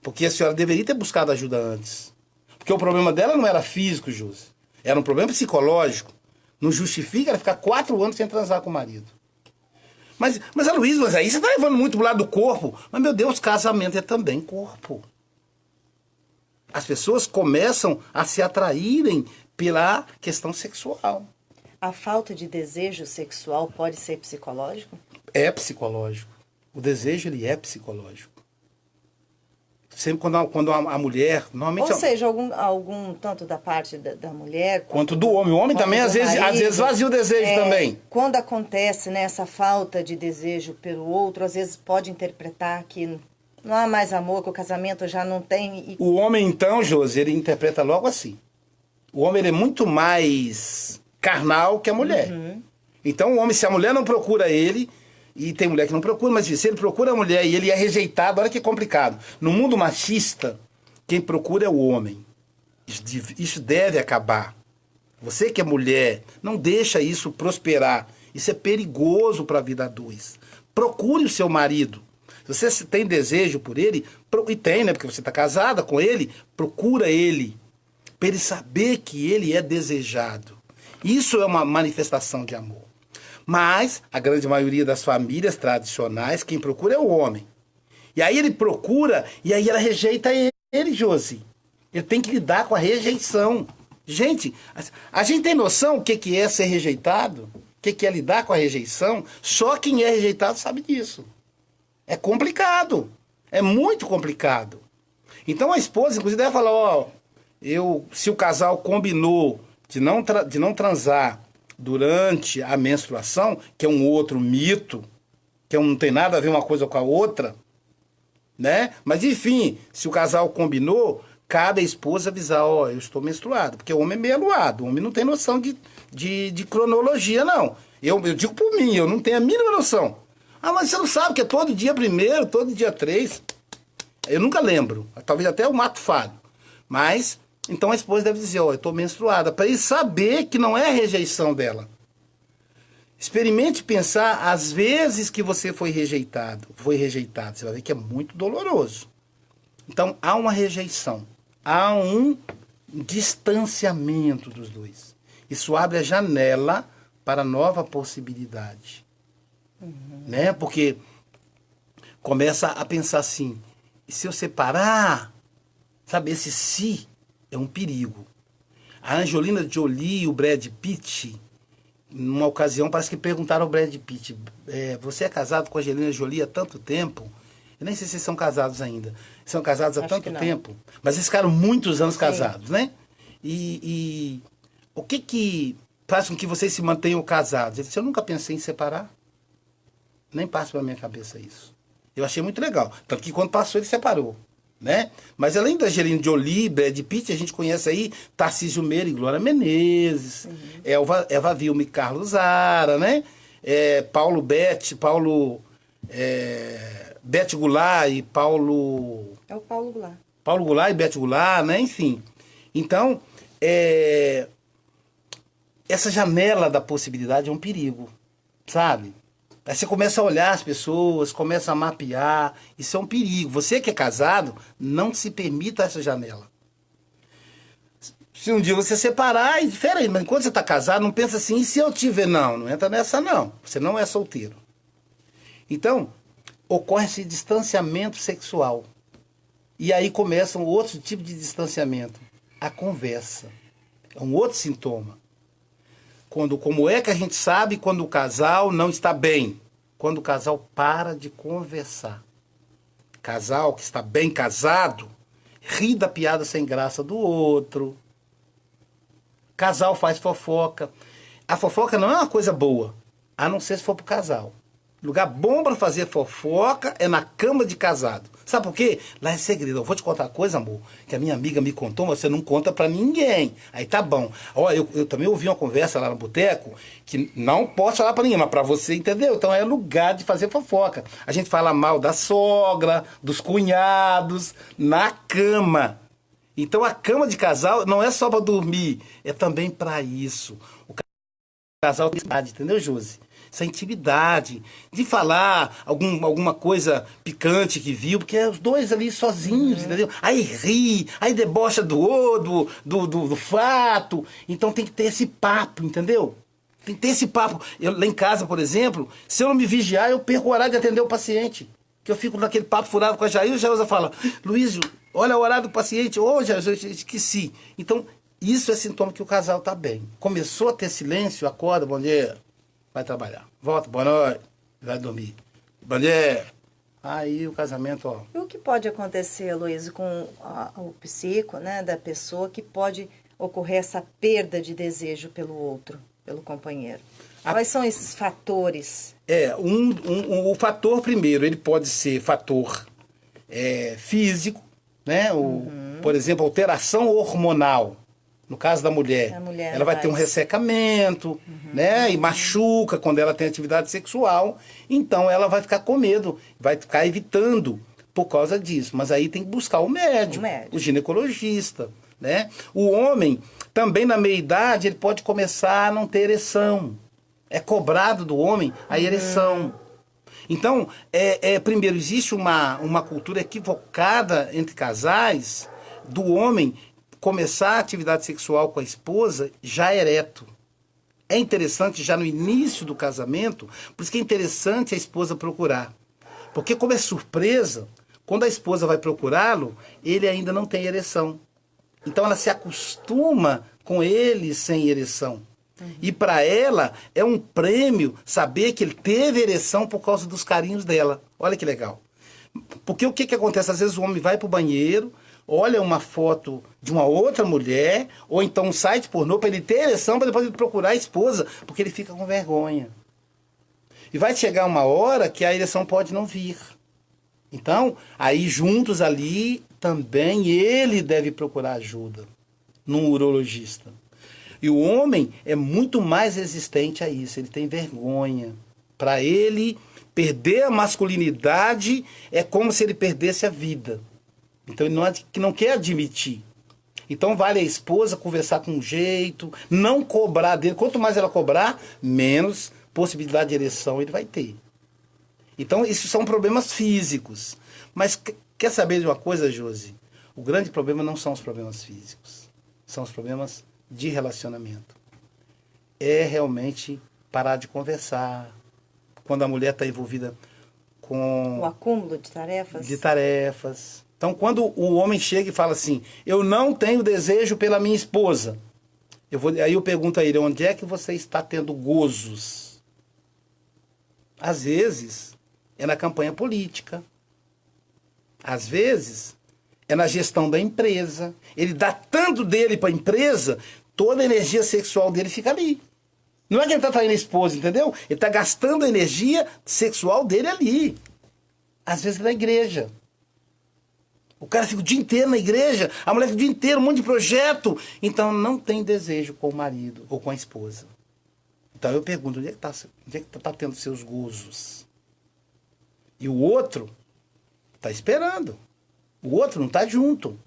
A: Porque a senhora deveria ter buscado ajuda antes. Porque o problema dela não era físico, Josi. Era um problema psicológico. Não justifica ela ficar 4 anos sem transar com o marido. Mas Aloysio, mas aí você está levando muito pro lado do corpo. Mas, meu Deus, casamento é também corpo. As pessoas começam a se atraírem pela questão sexual.
B: A falta de desejo sexual pode ser psicológico?
A: É psicológico. O desejo, ele é psicológico. Sempre quando a mulher... Normalmente
B: Ou seja, algum tanto da parte da mulher...
A: Quanto do homem. O homem também, às vezes vazia o desejo também.
B: Quando acontece, né, essa falta de desejo pelo outro, às vezes pode interpretar que não há mais amor, que o casamento já não tem...
A: O homem, então, Josi, ele interpreta logo assim. O homem, ele é muito mais carnal que a mulher. Uhum. Então, o homem, se a mulher não procura ele... E tem mulher que não procura, mas se ele procura a mulher e ele é rejeitado, olha que complicado. No mundo machista, quem procura é o homem. Isso deve acabar. Você que é mulher, não deixa isso prosperar. Isso é perigoso para a vida a dois. Procure o seu marido. Se você tem desejo por ele, e tem, né? Porque você está casada com ele, procura ele. Para ele saber que ele é desejado. Isso é uma manifestação de amor. Mas a grande maioria das famílias tradicionais, quem procura é o homem. E aí ele procura, e aí ela rejeita ele, Josi. Ele tem que lidar com a rejeição. Gente, a gente tem noção o que é ser rejeitado? que é lidar com a rejeição, só quem é rejeitado sabe disso. É complicado. É muito complicado. Então a esposa, inclusive, deve falar, ó, se o casal combinou de não transar durante a menstruação, que é um outro mito, que não tem nada a ver uma coisa com a outra, né? Mas enfim, se o casal combinou, cabe a esposa avisar, ó, eu estou menstruado, porque o homem é meio aluado, o homem não tem noção de cronologia, não. Eu digo por mim, eu não tenho a mínima noção. Ah, mas você não sabe que é todo dia 1º, todo dia 3. Eu nunca lembro, talvez até o mato falho. Mas, então a esposa deve dizer, ó, eu estou menstruada, para ele saber que não é a rejeição dela. Experimente pensar as vezes que você foi rejeitado. Você vai ver que é muito doloroso. Então, há uma rejeição. Há um distanciamento dos dois. Isso abre a janela para nova possibilidade. Né? Porque começa a pensar assim, e se eu separar, sabe, esse se é um perigo. A Angelina Jolie e o Brad Pitt, numa ocasião, parece que perguntaram ao Brad Pitt, você é casado com a Angelina Jolie há tanto tempo? Eu nem sei se são casados ainda. São casados há tanto tempo. Mas eles ficaram muitos anos casados, né? E o que faz com que vocês se mantenham casados? Ele disse, eu nunca pensei em separar. Nem passa pela minha cabeça isso. Eu achei muito legal. Tanto que quando passou, ele separou. Né? Mas além da Angelina Jolie, Brad Pitt, a gente conhece aí Tarcísio Meira e Glória Menezes, Eva Vilma e Carlos Zara, né? Bete Goulart e Paulo...
B: É o Paulo Goulart.
A: Paulo Goulart e Bete Goulart, né? Enfim. Então, essa janela da possibilidade é um perigo, sabe? Aí você começa a olhar as pessoas, começa a mapear, isso é um perigo. Você que é casado, não se permita essa janela. Se um dia você separar, é diferente, mas enquanto você está casado, não pensa assim, e se eu tiver? Não entra nessa não, você não é solteiro. Então, ocorre esse distanciamento sexual. E aí começa um outro tipo de distanciamento, a conversa. É um outro sintoma. Como é que a gente sabe quando o casal não está bem? Quando o casal para de conversar. Casal que está bem casado, ri da piada sem graça do outro. Casal faz fofoca. A fofoca não é uma coisa boa, a não ser se for pro casal. Lugar bom para fazer fofoca é na cama de casado. Sabe por quê? Lá é segredo. Eu vou te contar uma coisa, amor, que a minha amiga me contou, mas você não conta para ninguém. Aí tá bom. Ó, eu também ouvi uma conversa lá no boteco que não posso falar para ninguém, mas para você, entendeu? Então é lugar de fazer fofoca. A gente fala mal da sogra, dos cunhados, na cama. Então a cama de casal não é só para dormir, é também para isso. O casal tem intimidade, entendeu, Josi? Essa intimidade, de falar alguma coisa picante que viu, porque é os dois ali sozinhos, entendeu? Aí ri, aí debocha do outro, do fato. Então tem que ter esse papo, entendeu? Tem que ter esse papo. Lá em casa, por exemplo, se eu não me vigiar, eu perco o horário de atender o paciente. Que eu fico naquele papo furado com a Jair, o Jair fala, Luísio, olha o horário do paciente, ô Jair, eu esqueci. Então, isso é sintoma que o casal está bem. Começou a ter silêncio, acorda, bom dia. Vai trabalhar. Volta, boa noite. Vai dormir. Bom dia. Aí o casamento, ó.
B: E o que pode acontecer, Luiz, com o psico, né, da pessoa, que pode ocorrer essa perda de desejo pelo outro, pelo companheiro? Quais são esses fatores?
A: O fator primeiro, ele pode ser fator físico, né? Por exemplo, alteração hormonal. No caso da mulher, ela vai ter um ressecamento, né? E machuca quando ela tem atividade sexual. Então ela vai ficar com medo, vai ficar evitando por causa disso. Mas aí tem que buscar o médico, o ginecologista, né? O homem, também na meia-idade, ele pode começar a não ter ereção. É cobrado do homem a ereção. Então, primeiro, existe uma cultura equivocada entre casais do homem começar a atividade sexual com a esposa já ereto. É interessante já no início do casamento, por isso que é interessante a esposa procurar. Porque como é surpresa, quando a esposa vai procurá-lo, ele ainda não tem ereção. Então ela se acostuma com ele sem ereção. E para ela é um prêmio saber que ele teve ereção por causa dos carinhos dela. Olha que legal. Porque o que acontece? Às vezes o homem vai pro banheiro, olha uma foto de uma outra mulher, ou então um site pornô para ele ter ereção, para depois ele procurar a esposa, porque ele fica com vergonha. E vai chegar uma hora que a ereção pode não vir. Então, aí juntos ali, também ele deve procurar ajuda num urologista. E o homem é muito mais resistente a isso, ele tem vergonha. Para ele, perder a masculinidade é como se ele perdesse a vida. Então ele não quer admitir. Então vale a esposa conversar com um jeito, não cobrar dele. Quanto mais ela cobrar, menos possibilidade de ereção ele vai ter. Então isso são problemas físicos. Mas quer saber de uma coisa, Josi? O grande problema não são os problemas físicos. São os problemas de relacionamento. É realmente parar de conversar. Quando a mulher está envolvida com...
B: O acúmulo de tarefas?
A: De tarefas. Então, quando o homem chega e fala assim, eu não tenho desejo pela minha esposa, aí eu pergunto a ele, onde é que você está tendo gozos? Às vezes, é na campanha política. Às vezes, é na gestão da empresa. Ele dá tanto dele para a empresa, toda a energia sexual dele fica ali. Não é que ele está traindo a esposa, entendeu? Ele está gastando a energia sexual dele ali. Às vezes na igreja. O cara fica o dia inteiro na igreja, a mulher fica o dia inteiro, um monte de projeto. Então não tem desejo com o marido ou com a esposa. Então eu pergunto, onde é que tá tendo seus gozos? E o outro está esperando. O outro não está junto.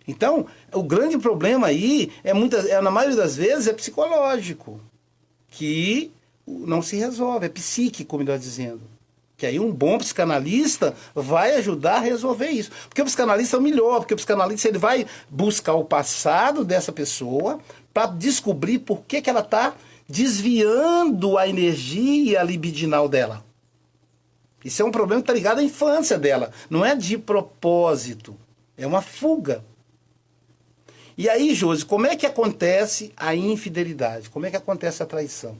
A: Então, o grande problema aí, na maioria das vezes, é psicológico. Que não se resolve, é psíquico, melhor dizendo. Que aí um bom psicanalista vai ajudar a resolver isso. Porque o psicanalista é o melhor, porque o psicanalista ele vai buscar o passado dessa pessoa para descobrir por que ela está desviando a energia libidinal dela. Isso é um problema que está ligado à infância dela. Não é de propósito. É uma fuga. E aí, Josi, como é que acontece a infidelidade? Como é que acontece a traição?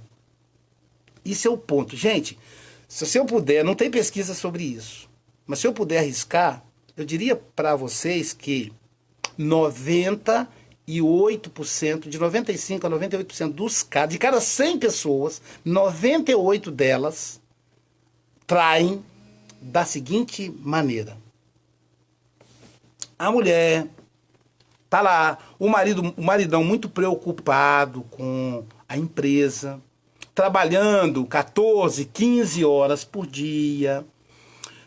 A: Isso é o ponto. Gente, se eu puder, não tem pesquisa sobre isso, mas se eu puder arriscar, eu diria para vocês que 98%, de 95% a 98% dos casos, de cada 100 pessoas, 98 delas traem da seguinte maneira. A mulher tá lá, o maridão muito preocupado com a empresa, trabalhando 14, 15 horas por dia,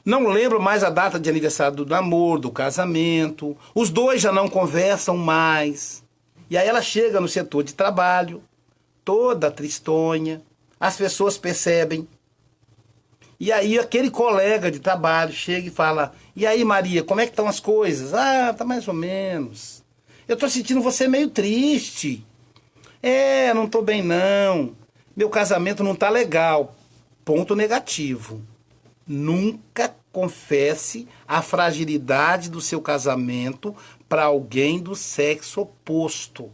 A: não lembro mais a data de aniversário do namoro, do casamento, os dois já não conversam mais, e aí ela chega no setor de trabalho, toda tristonha, as pessoas percebem, e aí aquele colega de trabalho chega e fala, e aí Maria, como é que estão as coisas? Ah, tá mais ou menos. Eu tô sentindo você meio triste. Não tô bem não. Meu casamento não tá legal. Ponto negativo. Nunca confesse a fragilidade do seu casamento para alguém do sexo oposto.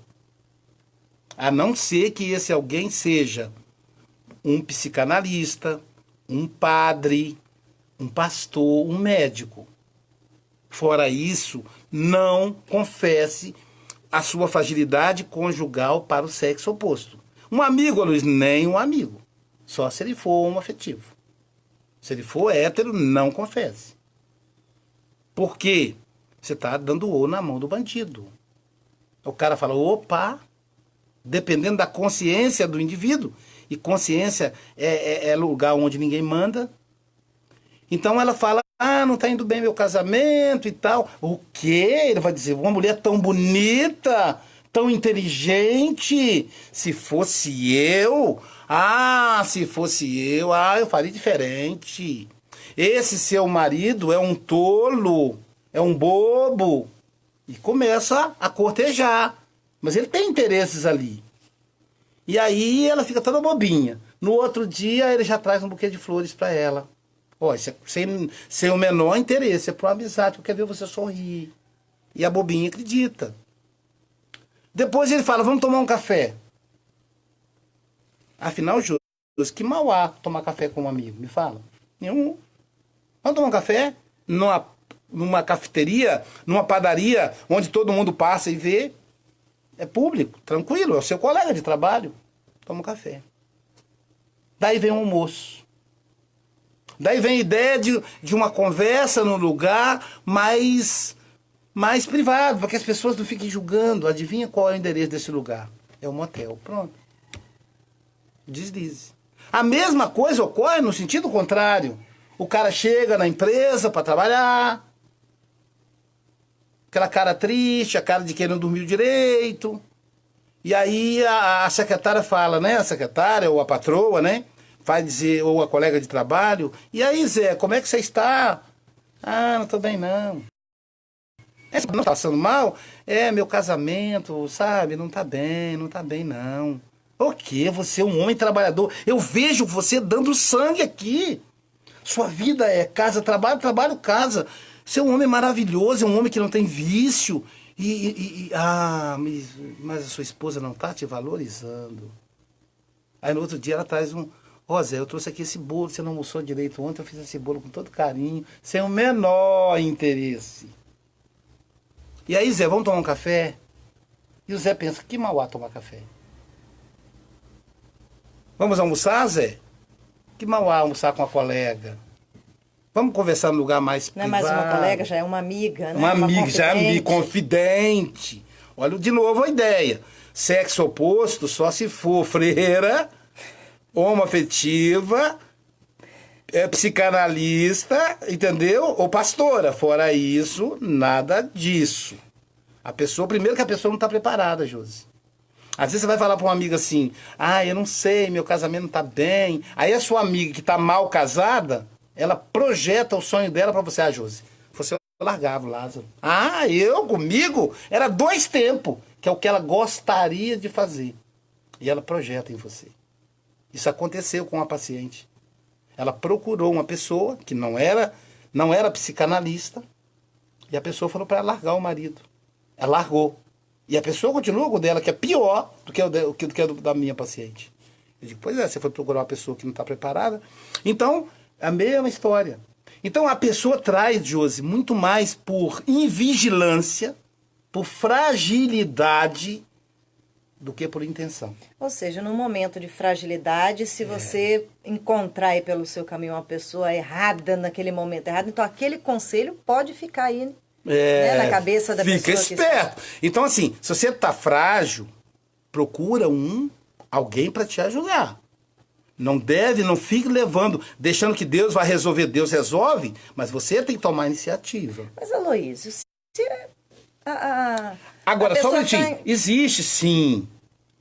A: A não ser que esse alguém seja um psicanalista, um padre, um pastor, um médico. Fora isso, não confesse a sua fragilidade conjugal para o sexo oposto. Um amigo, Luiz, nem um amigo. Só se ele for homoafetivo. Se ele for hétero, não confesse. Por quê? Você está dando o na mão do bandido. O cara fala, opa, dependendo da consciência do indivíduo, e consciência é lugar onde ninguém manda. Então ela fala, não está indo bem meu casamento e tal. O quê? Ele vai dizer, uma mulher tão bonita, tão inteligente, se fosse eu, eu faria diferente. Esse seu marido é um tolo, é um bobo. E começa a cortejar. Mas ele tem interesses ali. E aí ela fica toda bobinha. No outro dia ele já traz um buquê de flores para ela. Isso é sem o menor interesse, é por uma amizade, eu quero ver você sorrir. E a bobinha acredita. Depois ele fala, vamos tomar um café. Afinal, Josi, que mal há tomar café com um amigo? Me fala. Nenhum. Vamos tomar um café numa cafeteria, numa padaria, onde todo mundo passa e vê. É público, tranquilo, é o seu colega de trabalho. Toma um café. Daí vem o almoço. Daí vem a ideia de uma conversa num lugar mais privado, para que as pessoas não fiquem julgando. Adivinha qual é o endereço desse lugar? É um motel. Pronto. Deslize. A mesma coisa ocorre no sentido contrário. O cara chega na empresa para trabalhar, aquela cara triste, a cara de quem não dormiu direito. E aí a secretária fala, né? A secretária ou a patroa, né? Vai dizer, ou a colega de trabalho. E aí, Zé, como é que você está? Ah, não estou bem, não. Não está passando mal? É, meu casamento, sabe? Não está bem, não está bem, não. O quê? Você é um homem trabalhador. Eu vejo você dando sangue aqui. Sua vida é casa, trabalho, trabalho, casa. Você é um homem maravilhoso, é um homem que não tem vício. Mas a sua esposa não está te valorizando. Aí no outro dia ela traz Ó, Zé, eu trouxe aqui esse bolo, você não almoçou direito ontem, eu fiz esse bolo com todo carinho, sem o menor interesse. E aí, Zé, vamos tomar um café? E o Zé pensa, que mal há tomar café? Vamos almoçar, Zé? Que mal há almoçar com a colega? Vamos conversar no lugar mais privado.
B: Não é mais uma colega, já é uma amiga, né?
A: Uma amiga,
B: confidente.
A: já é amiga, confidente. Olha de novo a ideia. Sexo oposto só se for freira, homoafetiva, psicanalista, entendeu? Ou pastora. Fora isso, nada disso. Primeiro que a pessoa não está preparada, Josi. Às vezes você vai falar para uma amiga assim, eu não sei, meu casamento não está bem. Aí a sua amiga que está mal casada, ela projeta o sonho dela para você. Josi, você largava o Lázaro. Eu comigo? Era 2 tempos, que é o que ela gostaria de fazer. E ela projeta em você. Isso aconteceu com uma paciente. Ela procurou uma pessoa que não era psicanalista, e a pessoa falou para ela largar o marido. Ela largou. E a pessoa continua com o dela, que é pior do que o da minha paciente. Eu digo, pois é, você foi procurar uma pessoa que não está preparada. Então, é a mesma história. Então, a pessoa traz, Josi, muito mais por invigilância, por fragilidade, do que por intenção.
B: Ou seja, no momento de fragilidade, se você encontrar aí pelo seu caminho uma pessoa errada naquele momento errado, então aquele conselho pode ficar aí na cabeça da pessoa.
A: Fica esperto. Então, assim, se você está frágil, procura alguém para te ajudar. Não fique levando, deixando que Deus vai resolver. Deus resolve, mas você tem que tomar iniciativa.
B: Mas, Aloysio, se
A: Agora, só um minutinho. Existe, sim,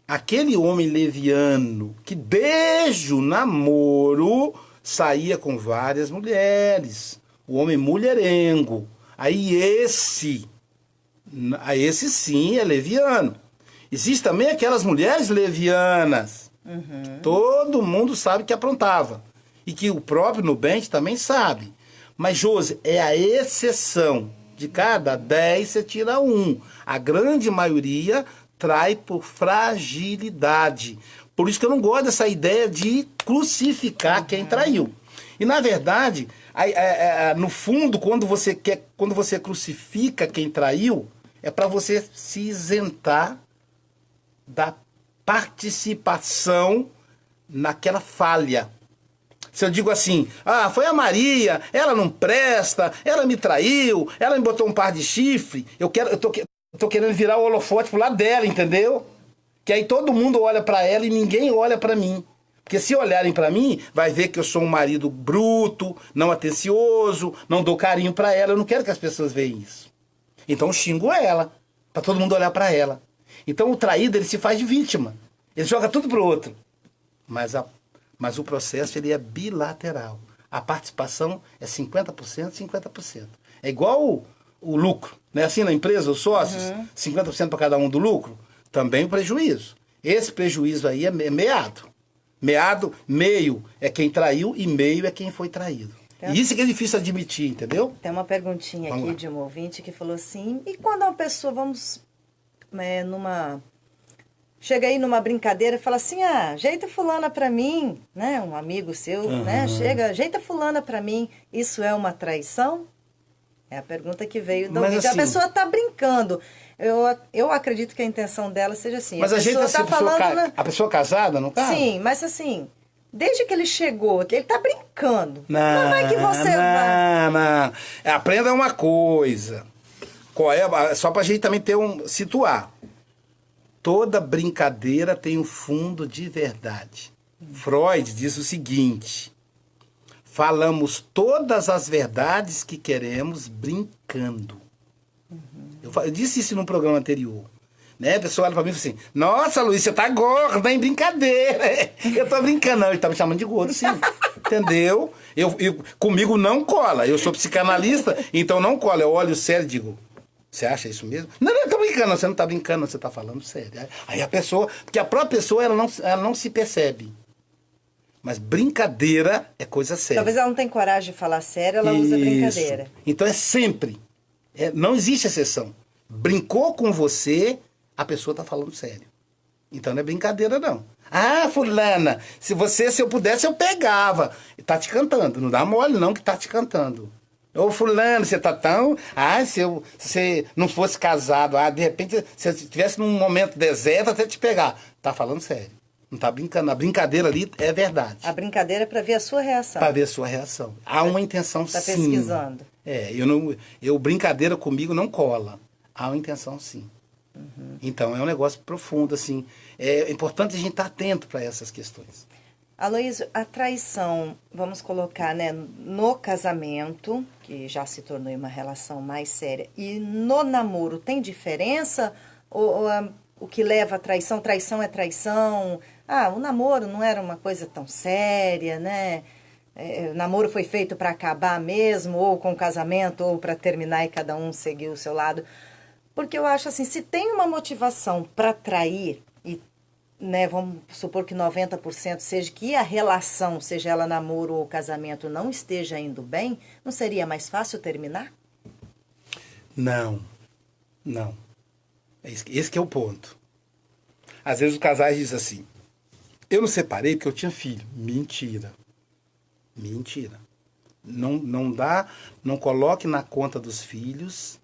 A: aquele homem leviano que desde o namoro saía com várias mulheres. O homem mulherengo. Aí esse sim é leviano. Existe também aquelas mulheres levianas. Uhum. Todo mundo sabe que aprontava. E que o próprio Nubente também sabe. Mas, Josi, é a exceção. De cada 10, você tira 1. A grande maioria trai por fragilidade. Por isso que eu não gosto dessa ideia de crucificar quem traiu. E, na verdade, no fundo, quando você crucifica quem traiu, é para você se isentar da participação naquela falha. Se eu digo assim, foi a Maria, ela não presta, ela me traiu, ela me botou um par de chifre, eu tô querendo virar o holofote pro lado dela, entendeu? Que aí todo mundo olha pra ela e ninguém olha pra mim. Porque se olharem pra mim, vai ver que eu sou um marido bruto, não atencioso, não dou carinho pra ela, eu não quero que as pessoas vejam isso. Então eu xingo ela, pra todo mundo olhar pra ela. Então o traído, ele se faz de vítima, ele joga tudo pro outro. Mas o processo, ele é bilateral. A participação é 50%, 50%. É igual o lucro, né? Assim na empresa, os sócios, 50% para cada um do lucro, também o prejuízo. Esse prejuízo aí é meado. Meio é quem traiu e meio é quem foi traído. E isso que é difícil admitir, entendeu?
B: Tem uma perguntinha aqui de um ouvinte que falou assim, e quando uma pessoa, chega aí numa brincadeira e fala assim, ajeita fulana pra mim, né? Um amigo seu, né? Chega, ajeita fulana pra mim. Isso é uma traição? É a pergunta que veio do ouvinte.
A: Assim,
B: a pessoa tá brincando. Eu acredito que a intenção dela seja assim.
A: Mas
B: a pessoa tá falando...
A: A pessoa casada, não tá?
B: Sim, mas assim... Desde que ele chegou, ele tá brincando. Não vai que você vai.
A: Não. Aprenda uma coisa. Qual é? Só pra gente também situar. Toda brincadeira tem um fundo de verdade. Freud diz o seguinte: falamos todas as verdades que queremos brincando. Eu disse isso num programa anterior. Né? A pessoa olha pra mim e fala assim, nossa, Luiz, você tá gorda, hein? Brincadeira. Eu tô brincando. Não, ele tá me chamando de gordo, sim. Entendeu? Comigo não cola. Eu sou psicanalista, então não cola. Eu olho sério e digo, você acha isso mesmo? Não, eu tô brincando. Você não tá brincando, você tá falando sério. Aí a pessoa, porque a própria pessoa, ela não se percebe. Mas brincadeira é coisa séria.
B: Talvez ela não tenha coragem de falar sério, ela usa brincadeira.
A: Então é sempre. Não existe exceção. Brincou com você, a pessoa tá falando sério. Então não é brincadeira, não. Ah, fulana, se eu pudesse, eu pegava. Tá te cantando. Não dá mole, não, que tá te cantando. Ô, fulano, você tá tão... se você não fosse casado, de repente, se eu estivesse num momento deserto, até te pegar. Tá falando sério. Não tá brincando. A brincadeira ali é verdade.
B: A brincadeira é pra ver a sua reação.
A: Pra ver a sua reação. Há uma intenção, sim.
B: Tá pesquisando.
A: Brincadeira comigo não cola. Há uma intenção, sim. Então, é um negócio profundo, assim. É importante a gente estar atento para essas questões.
B: Aloysio, a traição, vamos colocar, né, no casamento, que já se tornou uma relação mais séria, e no namoro, tem diferença? O que leva à traição? Traição é traição? O namoro não era uma coisa tão séria, né? O namoro foi feito para acabar mesmo, ou com o casamento, ou para terminar e cada um seguir o seu lado. Porque eu acho assim, se tem uma motivação para trair, e né, vamos supor que 90% seja que a relação, seja ela namoro ou casamento, não esteja indo bem, não seria mais fácil terminar?
A: Não. Esse que é o ponto. Às vezes os casais dizem assim, eu não separei porque eu tinha filho. Mentira. Não dá, não coloque na conta dos filhos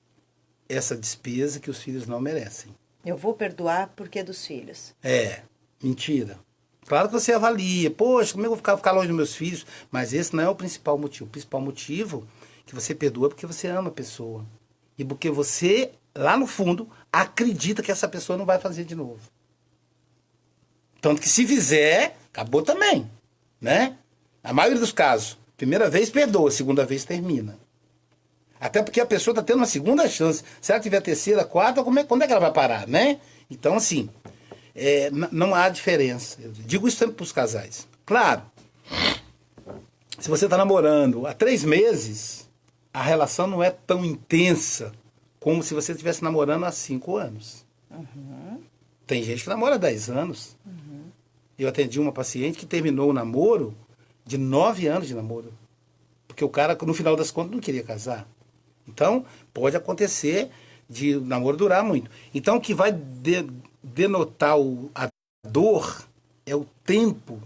A: essa despesa que os filhos não merecem.
B: Eu vou perdoar porque é dos filhos.
A: Mentira. Claro que você avalia. Poxa, como é que eu vou ficar longe dos meus filhos? Mas esse não é o principal motivo. O principal motivo é que você perdoa porque você ama a pessoa. E porque você, lá no fundo, acredita que essa pessoa não vai fazer de novo. Tanto que se fizer, acabou também. Né? A maioria dos casos, primeira vez perdoa, segunda vez termina. Até porque a pessoa está tendo uma segunda chance. Se ela tiver terceira, quarta, quando é que ela vai parar, né? Então, assim, não há diferença. Eu digo isso sempre para os casais. Claro, se você está namorando há 3 meses, a relação não é tão intensa como se você estivesse namorando há 5 anos. Tem gente que namora há 10 anos. Eu atendi uma paciente que terminou o namoro de 9 anos de namoro. Porque o cara, no final das contas, não queria casar. Então, pode acontecer de o namoro durar muito. Então, o que vai denotar a dor é o tempo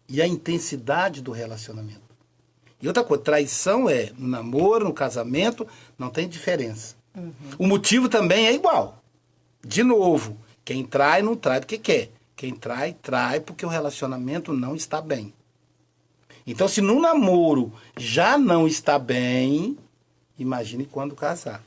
A: e a intensidade do relacionamento. E outra coisa, traição no namoro, no casamento, não tem diferença. O motivo também é igual. De novo, quem trai, não trai porque quer. Quem trai, trai porque o relacionamento não está bem. Então, se no namoro já não está bem, imagine quando casar.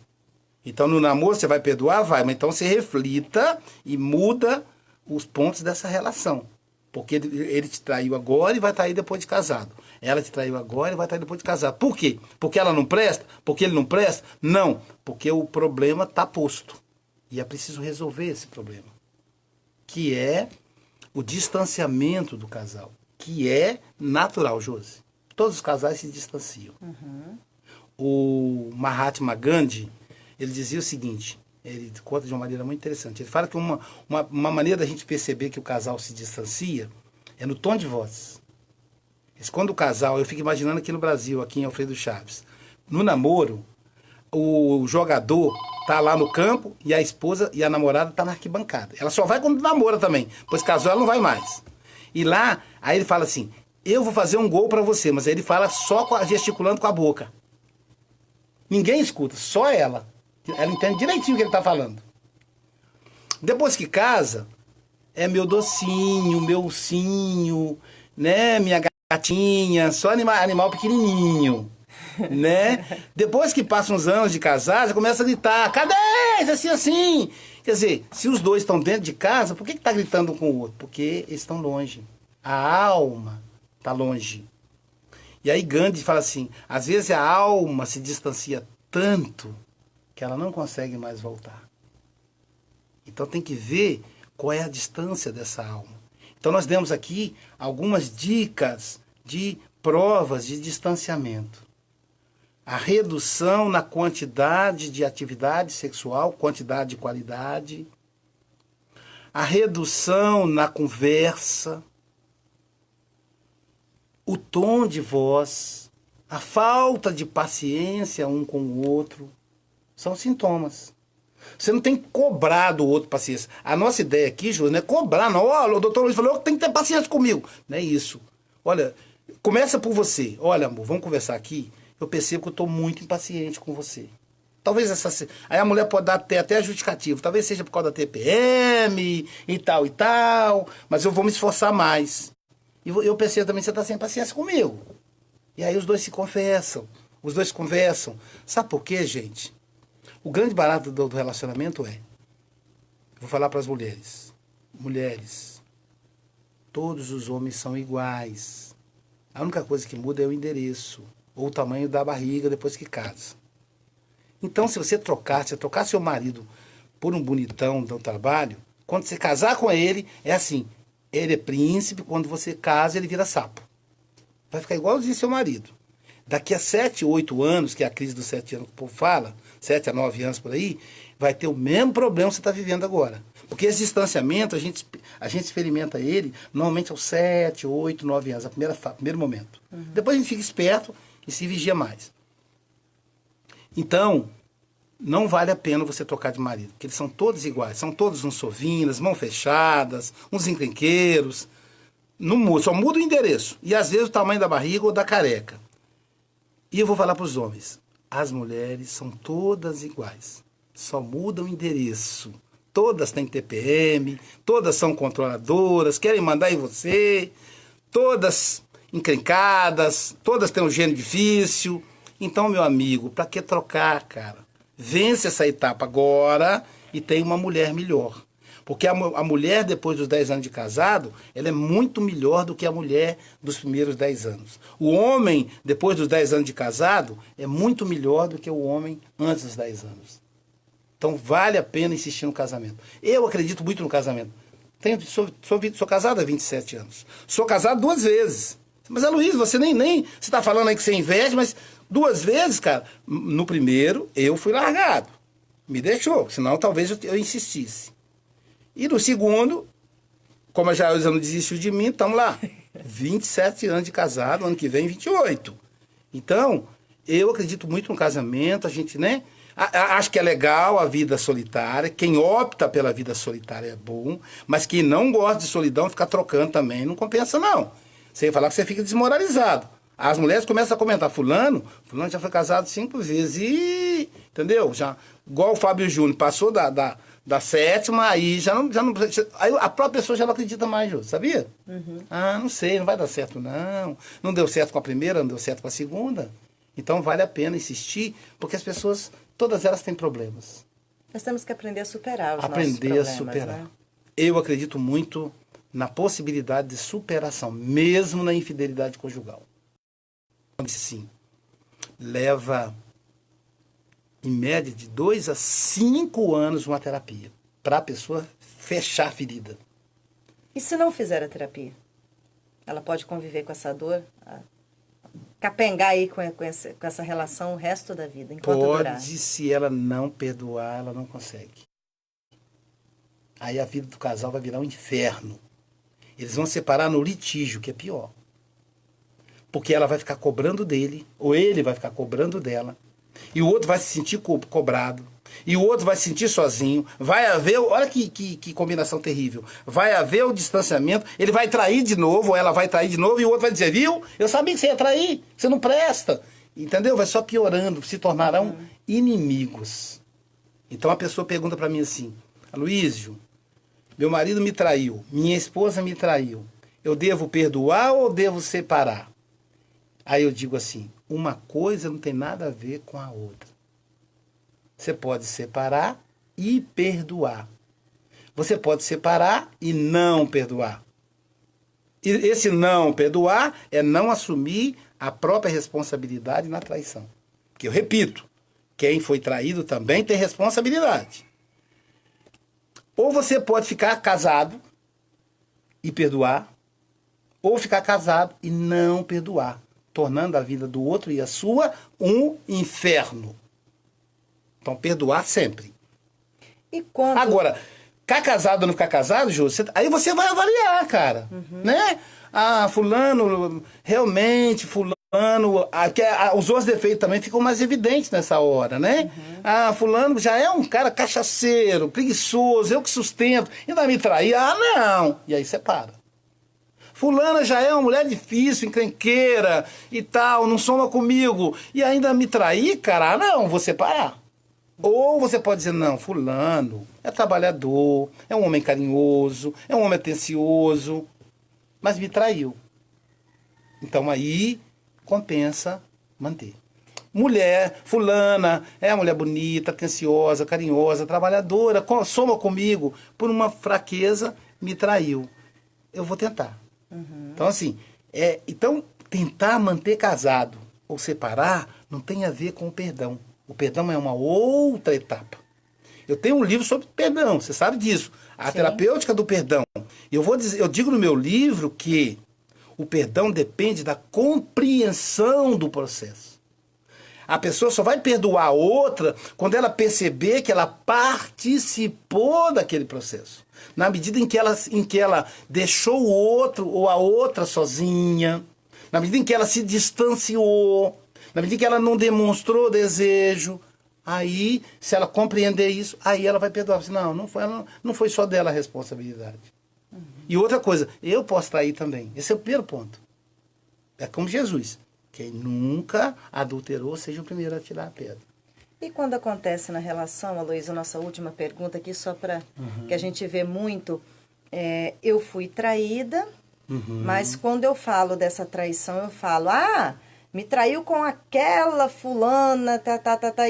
A: Então, no namoro você vai perdoar? Vai. Mas então você reflita e muda os pontos dessa relação. Porque ele te traiu agora e vai trair depois de casado. Ela te traiu agora e vai trair depois de casado. Por quê? Porque ela não presta? Porque ele não presta? Não. Porque o problema está posto. E é preciso resolver esse problema. Que é o distanciamento do casal. Que é natural, Josi. Todos os casais se distanciam. O Mahatma Gandhi, ele dizia o seguinte, ele conta de uma maneira muito interessante. Ele fala que uma maneira da gente perceber que o casal se distancia é no tom de voz. Quando o casal, eu fico imaginando aqui no Brasil, aqui em Alfredo Chaves, no namoro, o jogador, tá lá no campo e a esposa e a namorada tá na arquibancada. Ela só vai quando namora também, pois casou ela não vai mais. E lá, aí ele fala assim, eu vou fazer um gol pra você, mas aí ele fala só gesticulando com a boca. Ninguém escuta, só ela. Ela entende direitinho o que ele tá falando. Depois que casa, é meu docinho, meu ursinho, né, minha gatinha, só animal pequenininho. Né? Depois que passam uns anos de casar, já começa a gritar, cadê? Assim. Quer dizer, se os dois estão dentro de casa, por que está gritando um com o outro? Porque eles estão longe. A alma está longe. E aí Gandhi fala assim, às vezes a alma se distancia tanto que ela não consegue mais voltar. Então tem que ver qual é a distância dessa alma. Então nós demos aqui algumas dicas de provas de distanciamento. A redução na quantidade de atividade sexual, quantidade e qualidade. A redução na conversa. O tom de voz. A falta de paciência um com o outro. São sintomas. Você não tem que cobrar do outro paciência. A nossa ideia aqui, Júlio, não é cobrar, não. Olha, o doutor Luiz falou que tem que ter paciência comigo. Não é isso. Olha, começa por você. Olha, amor, vamos conversar aqui. Eu percebo que eu estou muito impaciente com você. Talvez essa... Aí a mulher pode dar até justificativo. Talvez seja por causa da TPM e tal. Mas eu vou me esforçar mais. E eu percebo também que você está sem paciência comigo. E aí os dois se confessam. Os dois conversam. Sabe por quê, gente? O grande barato do relacionamento é... Vou falar para as mulheres. Mulheres, todos os homens são iguais. A única coisa que muda é o endereço. Ou o tamanho da barriga depois que casa. Então, se você trocar seu marido por um bonitão do trabalho, quando você casar com ele, é assim, ele é príncipe, quando você casa, ele vira sapo. Vai ficar igualzinho seu marido. Daqui a 7, 8 anos, que é a crise dos 7 anos que o povo fala, 7 a 9 anos por aí, vai ter o mesmo problema que você está vivendo agora. Porque esse distanciamento, a gente experimenta ele, normalmente aos 7, 8, 9 anos, primeiro momento. Depois a gente fica esperto e se vigia mais. Então, não vale a pena você trocar de marido, porque eles são todos iguais, são todos uns sovinas, mãos fechadas, uns encrenqueiros, não muda, só muda o endereço, e às vezes o tamanho da barriga ou da careca. E eu vou falar para os homens, as mulheres são todas iguais, só mudam o endereço, todas têm TPM, todas são controladoras, querem mandar em você, todas... encrencadas, todas têm um gênio difícil. Então, meu amigo, para que trocar, cara? Vence essa etapa agora e tem uma mulher melhor. Porque a mulher, depois dos 10 anos de casado, ela é muito melhor do que a mulher dos primeiros 10 anos. O homem, depois dos 10 anos de casado, é muito melhor do que o homem antes dos 10 anos. Então, vale a pena insistir no casamento. Eu acredito muito no casamento. Sou casado há 27 anos. Sou casado 2 vezes. Mas, Luiz, você nem... Você está falando aí que você investe, mas 2 vezes, cara. No primeiro, eu fui largado. Me deixou, senão talvez eu insistisse. E no segundo, como a Jailza não desistiu de mim, estamos lá. 27 anos de casado, ano que vem 28. Então, eu acredito muito no casamento, a gente, né? Acho que é legal a vida solitária. Quem opta pela vida solitária é bom, mas quem não gosta de solidão, ficar trocando também, não compensa, não. Você ia falar que você fica desmoralizado. As mulheres começam a comentar, fulano já foi casado 5 vezes. E, entendeu? Já, igual o Fábio Júnior, passou da 7ª, aí já não... Aí a própria pessoa já não acredita mais, Jô, sabia? Ah, não sei, não vai dar certo, não. Não deu certo com a primeira, não deu certo com a segunda. Então vale a pena insistir, porque as pessoas, todas elas têm problemas.
B: Nós temos que aprender a superar os nossos problemas,
A: a superar.
B: Né?
A: Eu acredito muito na possibilidade de superação, mesmo na infidelidade conjugal. Sim, leva em média de 2 a 5 anos uma terapia, para a pessoa fechar a ferida.
B: E se não fizer a terapia? Ela pode conviver com essa dor, capengar aí com essa relação o resto da vida, enquanto durar.
A: Pode, se ela não perdoar, ela não consegue. Aí a vida do casal vai virar um inferno. Eles vão separar no litígio, que é pior. Porque ela vai ficar cobrando dele, ou ele vai ficar cobrando dela, e o outro vai se sentir cobrado. e o outro vai se sentir sozinho, vai haver, olha que combinação terrível, vai haver o distanciamento, ele vai trair de novo, ou ela vai trair de novo, e o outro vai dizer, viu, eu sabia que você ia trair, você não presta, entendeu? Vai só piorando, se tornarão inimigos. Então a pessoa pergunta para mim assim, Aloísio, meu marido me traiu, minha esposa me traiu, eu devo perdoar ou devo separar? Aí eu digo assim, uma coisa não tem nada a ver com a outra. Você pode separar e perdoar. Você pode separar e não perdoar. E esse não perdoar é não assumir a própria responsabilidade na traição. Porque eu repito, quem foi traído também tem responsabilidade. Ou você pode ficar casado e perdoar, ou ficar casado e não perdoar, tornando a vida do outro e a sua um inferno. Então, perdoar sempre.
B: E quando...
A: Agora, ficar casado ou não ficar casado, Jô, aí você vai avaliar, cara. Né? Ah, fulano, realmente, fulano... os outros defeitos também ficam mais evidentes nessa hora, né? Ah, fulano já é um cara cachaceiro, preguiçoso, eu que sustento, ainda me trair, ah, não. E aí separa. Fulana já é uma mulher difícil, encrenqueira e tal, não soma comigo, e ainda me trair, cara, ah, não, vou separar. Ou você pode dizer, não, fulano é trabalhador, é um homem carinhoso, é um homem atencioso, mas me traiu. Então aí compensa manter. Mulher, fulana, é uma mulher bonita, atenciosa, carinhosa, trabalhadora, soma comigo, por uma fraqueza, me traiu. Eu vou tentar. Então assim, então tentar manter casado ou separar não tem a ver com o perdão. O perdão é uma outra etapa. Eu tenho um livro sobre perdão, você sabe disso. A terapêutica do perdão. Eu digo no meu livro que o perdão depende da compreensão do processo. A pessoa só vai perdoar a outra quando ela perceber que ela participou daquele processo. Na medida em que ela deixou o outro ou a outra sozinha, na medida em que ela se distanciou, na medida que ela não demonstrou desejo, aí, se ela compreender isso, aí ela vai perdoar. Assim, não foi só dela a responsabilidade. E outra coisa, eu posso trair também. Esse é o primeiro ponto. É como Jesus. Quem nunca adulterou, seja o primeiro a tirar a pedra.
B: E quando acontece na relação, Aloísio, nossa última pergunta aqui, só para que a gente vê muito, eu fui traída, mas quando eu falo dessa traição, eu falo, me traiu com aquela fulana,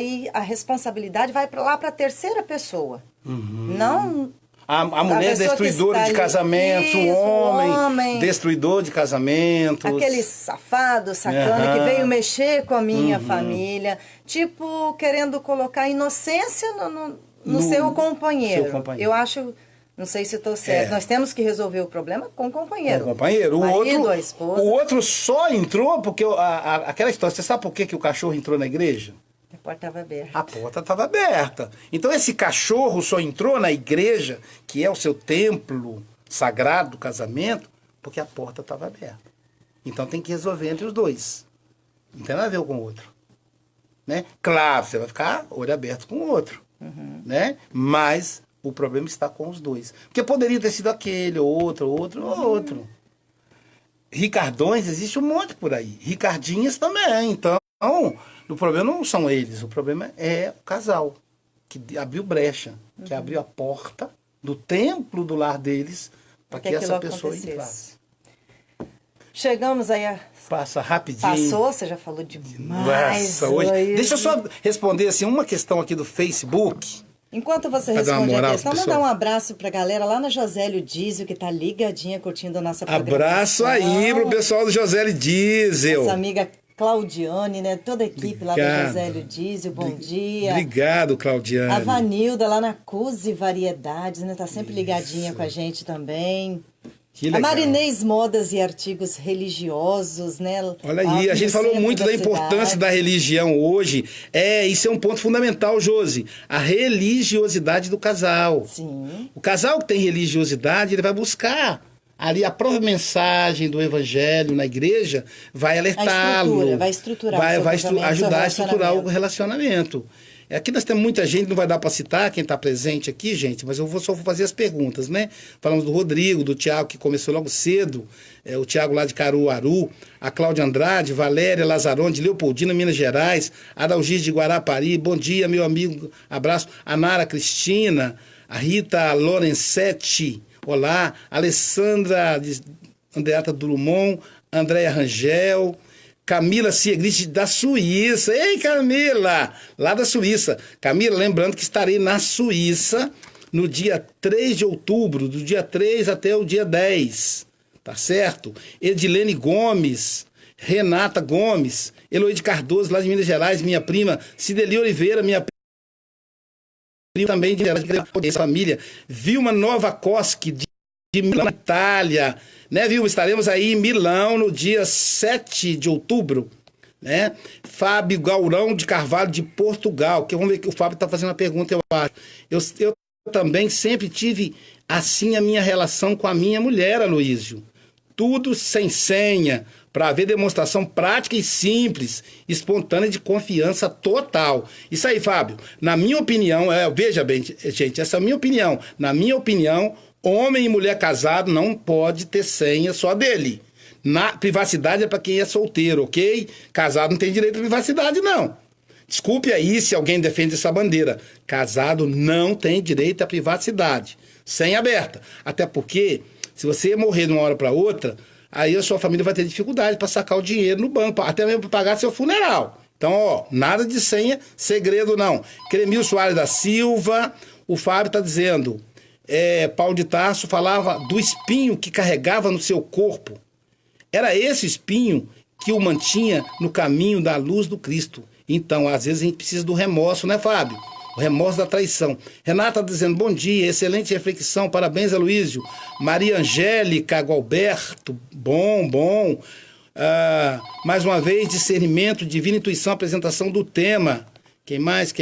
B: e a responsabilidade vai lá para a terceira pessoa. Não...
A: A mulher destruidora de casamentos, o homem destruidor de casamentos.
B: Aquele safado, sacana, que veio mexer com a minha família. Tipo, querendo colocar inocência no seu companheiro. Eu acho... Não sei se estou certo. Nós temos que resolver o problema com o companheiro.
A: Com o companheiro.
B: Marido, a esposa.
A: O outro só entrou porque... aquela história, você sabe por que o cachorro entrou na igreja?
B: A porta estava aberta.
A: A porta estava aberta. Então esse cachorro só entrou na igreja, que é o seu templo sagrado do casamento, porque a porta estava aberta. Então tem que resolver entre os dois. Não tem nada a ver com o outro. Né? Claro, você vai ficar olho aberto com o outro. Né? Mas o problema está com os dois. Porque poderia ter sido aquele, outro. Ricardões, existe um monte por aí. Ricardinhas também. Então, o problema não são eles. O problema é o casal, que abriu brecha, que abriu a porta do templo do lar deles para que essa pessoa entrasse.
B: Chegamos aí a...
A: Passa rapidinho.
B: Passou, você já falou demais.
A: Nossa, hoje... Deixa eu só responder assim, uma questão aqui do Facebook.
B: Enquanto você responde a questão, mandar um abraço pra galera lá na Josélio Diesel, que tá ligadinha curtindo a nossa programação.
A: Abraço aí pro pessoal do Josélio Diesel.
B: Nossa amiga Claudiane, né? Toda a equipe lá do Josélio Diesel, bom dia.
A: Obrigado, Claudiane.
B: A Vanilda lá na Cuse Variedades, né? Tá sempre ligadinha com a gente também.
A: Que legal.
B: A Marinês Modas e Artigos Religiosos, né?
A: Olha aí, a gente falou muito da importância da religião hoje. Isso é um ponto fundamental, Josi. A religiosidade do casal.
B: Sim.
A: O casal que tem religiosidade, ele vai buscar ali a própria mensagem do evangelho na igreja, vai alertá-lo.
B: Vai estruturar
A: vai ajudar a estruturar o relacionamento. Aqui nós temos muita gente, não vai dar para citar quem está presente aqui, gente, mas só vou fazer as perguntas, né? Falamos do Rodrigo, do Tiago, que começou logo cedo, o Tiago lá de Caruaru, a Cláudia Andrade, Valéria Lazarone, de Leopoldina, Minas Gerais, Adalgis de Guarapari, bom dia, meu amigo, abraço. A Nara Cristina, a Rita Lorenzetti, olá. Alessandra Andreata Drummond, Andréia Rangel, Camila Siegrist, da Suíça. Ei, Camila! Lá da Suíça. Camila, lembrando que estarei na Suíça no dia 3 de outubro, do dia 3 até o dia 10. Tá certo? Edilene Gomes, Renata Gomes, Eloide Cardoso, lá de Minas Gerais, minha prima. Cideli Oliveira, minha prima também de família. Vilma Novakoski, de Milão, Itália. Né, Vilma? Estaremos aí em Milão no dia 7 de outubro. Né? Fábio Gaurão de Carvalho, de Portugal. Que vamos ver que o Fábio está fazendo uma pergunta, eu acho. Eu também sempre tive assim a minha relação com a minha mulher, Aloísio. Tudo sem senha, para haver demonstração prática e simples, espontânea de confiança total. Isso aí, Fábio. Na minha opinião, veja bem, gente, essa é a minha opinião. Na minha opinião, homem e mulher casado não pode ter senha só dele. Na privacidade é para quem é solteiro, ok? Casado não tem direito à privacidade, não. Desculpe aí se alguém defende essa bandeira. Casado não tem direito à privacidade. Senha aberta. Até porque, se você morrer de uma hora para outra, aí a sua família vai ter dificuldade para sacar o dinheiro no banco, até mesmo para pagar seu funeral. Então, ó, nada de senha, segredo não. Cremil Soares da Silva, o Fábio está dizendo... Paulo de Tarso falava do espinho que carregava no seu corpo. Era esse espinho que o mantinha no caminho da luz do Cristo. Então, às vezes a gente precisa do remorso, né, Fábio? O remorso da traição. Renata está dizendo, bom dia, excelente reflexão, parabéns, Aloísio. Maria Angélica Gualberto, bom. Mais uma vez, discernimento, divina intuição, apresentação do tema. Quem mais?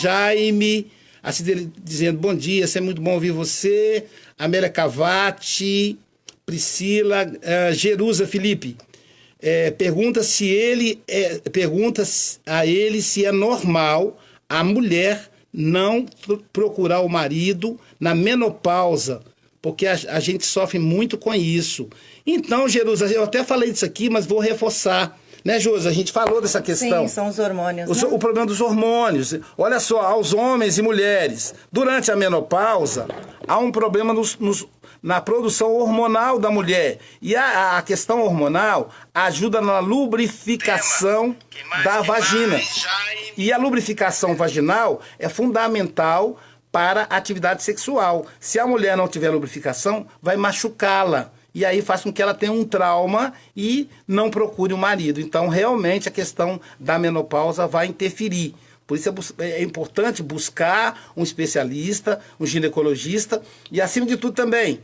A: Jaime... Assim, dizendo, bom dia, é muito bom ouvir você. Amélia Cavati, Priscila, Jerusa Felipe. Pergunta a ele se é normal a mulher não procurar o marido na menopausa, porque a gente sofre muito com isso. Então, Jerusa, eu até falei disso aqui, mas vou reforçar. Né, Josi? A gente falou dessa questão.
B: Sim, são os hormônios. Né?
A: O problema dos hormônios. Olha só, aos homens e mulheres, durante a menopausa, há um problema na produção hormonal da mulher. E a questão hormonal ajuda na lubrificação da vagina. E a lubrificação vaginal é fundamental para a atividade sexual. Se a mulher não tiver lubrificação, vai machucá-la. E aí faz com que ela tenha um trauma e não procure o marido. Então, realmente, a questão da menopausa vai interferir. Por isso é importante buscar um especialista, um ginecologista e, acima de tudo, também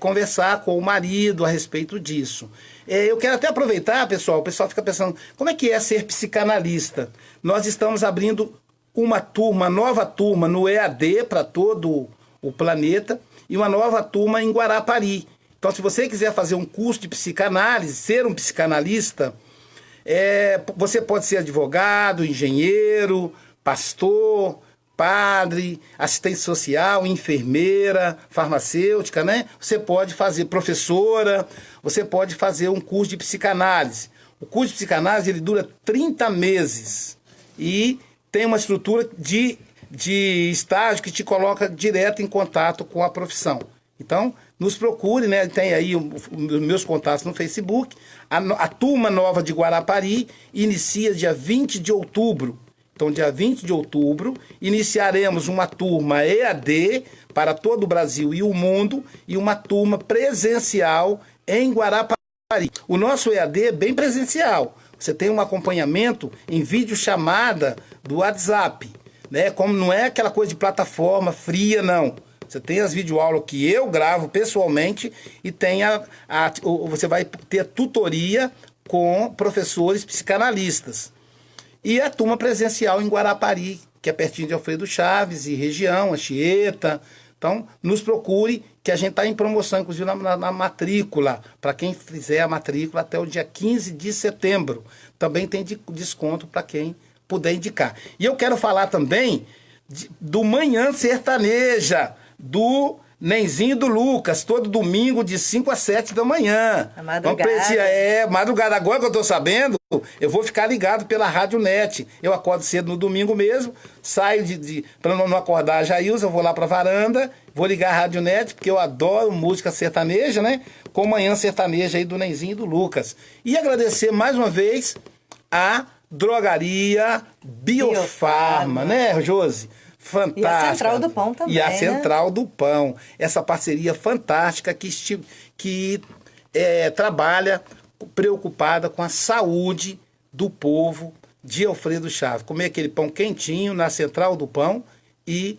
A: conversar com o marido a respeito disso. Eu quero até aproveitar, pessoal, o pessoal fica pensando, como é que é ser psicanalista? Nós estamos abrindo uma nova turma no EAD para todo o planeta e uma nova turma em Guarapari. Então, se você quiser fazer um curso de psicanálise, ser um psicanalista, você pode ser advogado, engenheiro, pastor, padre, assistente social, enfermeira, farmacêutica, né? Você pode fazer professora, você pode fazer um curso de psicanálise. O curso de psicanálise ele dura 30 meses e tem uma estrutura de estágio que te coloca direto em contato com a profissão. Então, nos procure, né? Tem aí os meus contatos no Facebook. A turma nova de Guarapari inicia dia 20 de outubro. Então, dia 20 de outubro, iniciaremos uma turma EAD para todo o Brasil e o mundo e uma turma presencial em Guarapari. O nosso EAD é bem presencial. Você tem um acompanhamento em videochamada do WhatsApp, né? Como não é aquela coisa de plataforma fria, não. Você tem as videoaulas que eu gravo pessoalmente e tem você vai ter tutoria com professores psicanalistas. E a turma presencial em Guarapari, que é pertinho de Alfredo Chaves e região, Anchieta. Então, nos procure, que a gente está em promoção, inclusive na matrícula, para quem fizer a matrícula até o dia 15 de setembro. Também tem desconto para quem puder indicar. E eu quero falar também do Manhã Sertaneja, do Nenzinho e do Lucas, todo domingo de 5 às 7 da manhã.
B: A madrugada.
A: Madrugada. Agora que eu tô sabendo, eu vou ficar ligado pela Rádio Net. Eu acordo cedo no domingo mesmo, saio para não acordar a Jailza, eu vou lá pra varanda, vou ligar a Rádio Net, porque eu adoro música sertaneja, né? Com Manhã Sertaneja aí do Nenzinho e do Lucas. E agradecer mais uma vez a Drogaria Biofarma, né, Josi? Fantástica.
B: E a Central do Pão também,
A: E a
B: né?
A: Central do Pão. Essa parceria fantástica que trabalha preocupada com a saúde do povo de Alfredo Chaves. Comer aquele pão quentinho na Central do Pão e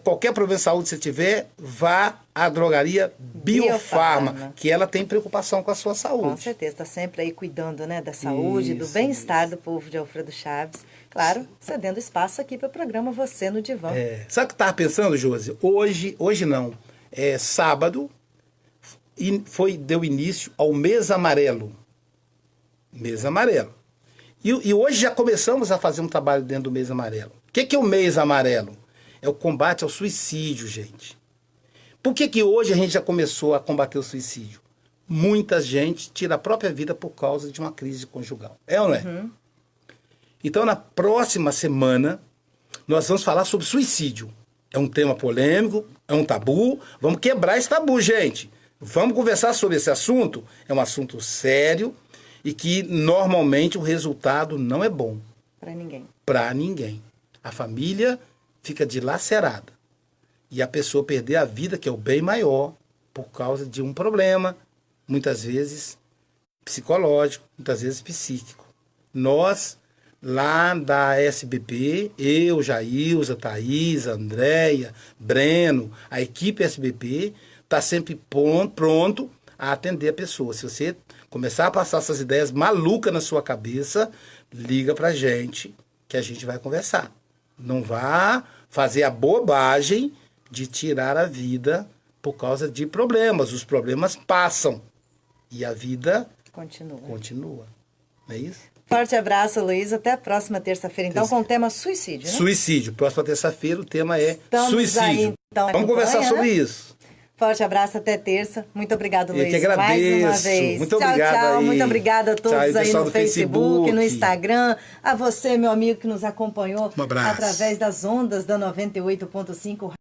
A: qualquer problema de saúde que você tiver, vá à Drogaria Biofarma, que ela tem preocupação com a sua saúde.
B: Com certeza, está sempre aí cuidando, né, da saúde, do bem-estar do povo de Alfredo Chaves. Claro, cedendo espaço aqui para o programa Você no Divã.
A: Sabe o que eu estava pensando, Josi? Hoje não. Sábado deu início ao Mês Amarelo. Mês Amarelo. E hoje já começamos a fazer um trabalho dentro do Mês Amarelo. O que é o Mês Amarelo? É o combate ao suicídio, gente. Por que hoje a gente já começou a combater o suicídio? Muita gente tira a própria vida por causa de uma crise conjugal. É ou não é?
B: Uhum.
A: Então, na próxima semana, nós vamos falar sobre suicídio. É um tema polêmico, é um tabu. Vamos quebrar esse tabu, gente. Vamos conversar sobre esse assunto. É um assunto sério e que, normalmente, o resultado não é bom.
B: Para ninguém.
A: Para ninguém. A família fica dilacerada. E a pessoa perder a vida, que é o bem maior, por causa de um problema, muitas vezes psicológico, muitas vezes psíquico. Nós, lá da SBP, eu, Jailza, Thaís, Andréia, Breno, a equipe SBP está sempre pronto a atender a pessoa. Se você começar a passar essas ideias malucas na sua cabeça, liga pra gente, que a gente vai conversar. Não vá fazer a bobagem de tirar a vida por causa de problemas. Os problemas passam e a vida continua. Não é isso?
B: Forte abraço, Luiz. Até a próxima terça-feira, então, com o tema suicídio, né?
A: Suicídio. Próxima terça-feira o tema é
B: Estamos
A: suicídio.
B: Aí, então,
A: vamos conversar sobre isso.
B: Forte abraço, até terça. Muito obrigado, Luiz.
A: Eu que agradeço.
B: Mais uma vez.
A: Muito obrigado.
B: Tchau.
A: Aí.
B: Muito obrigada a todos
A: tchau,
B: aí no Facebook, no
A: Facebook,
B: Instagram. A você, meu amigo, que nos acompanhou
A: um abraço.
B: através das ondas da 98.5.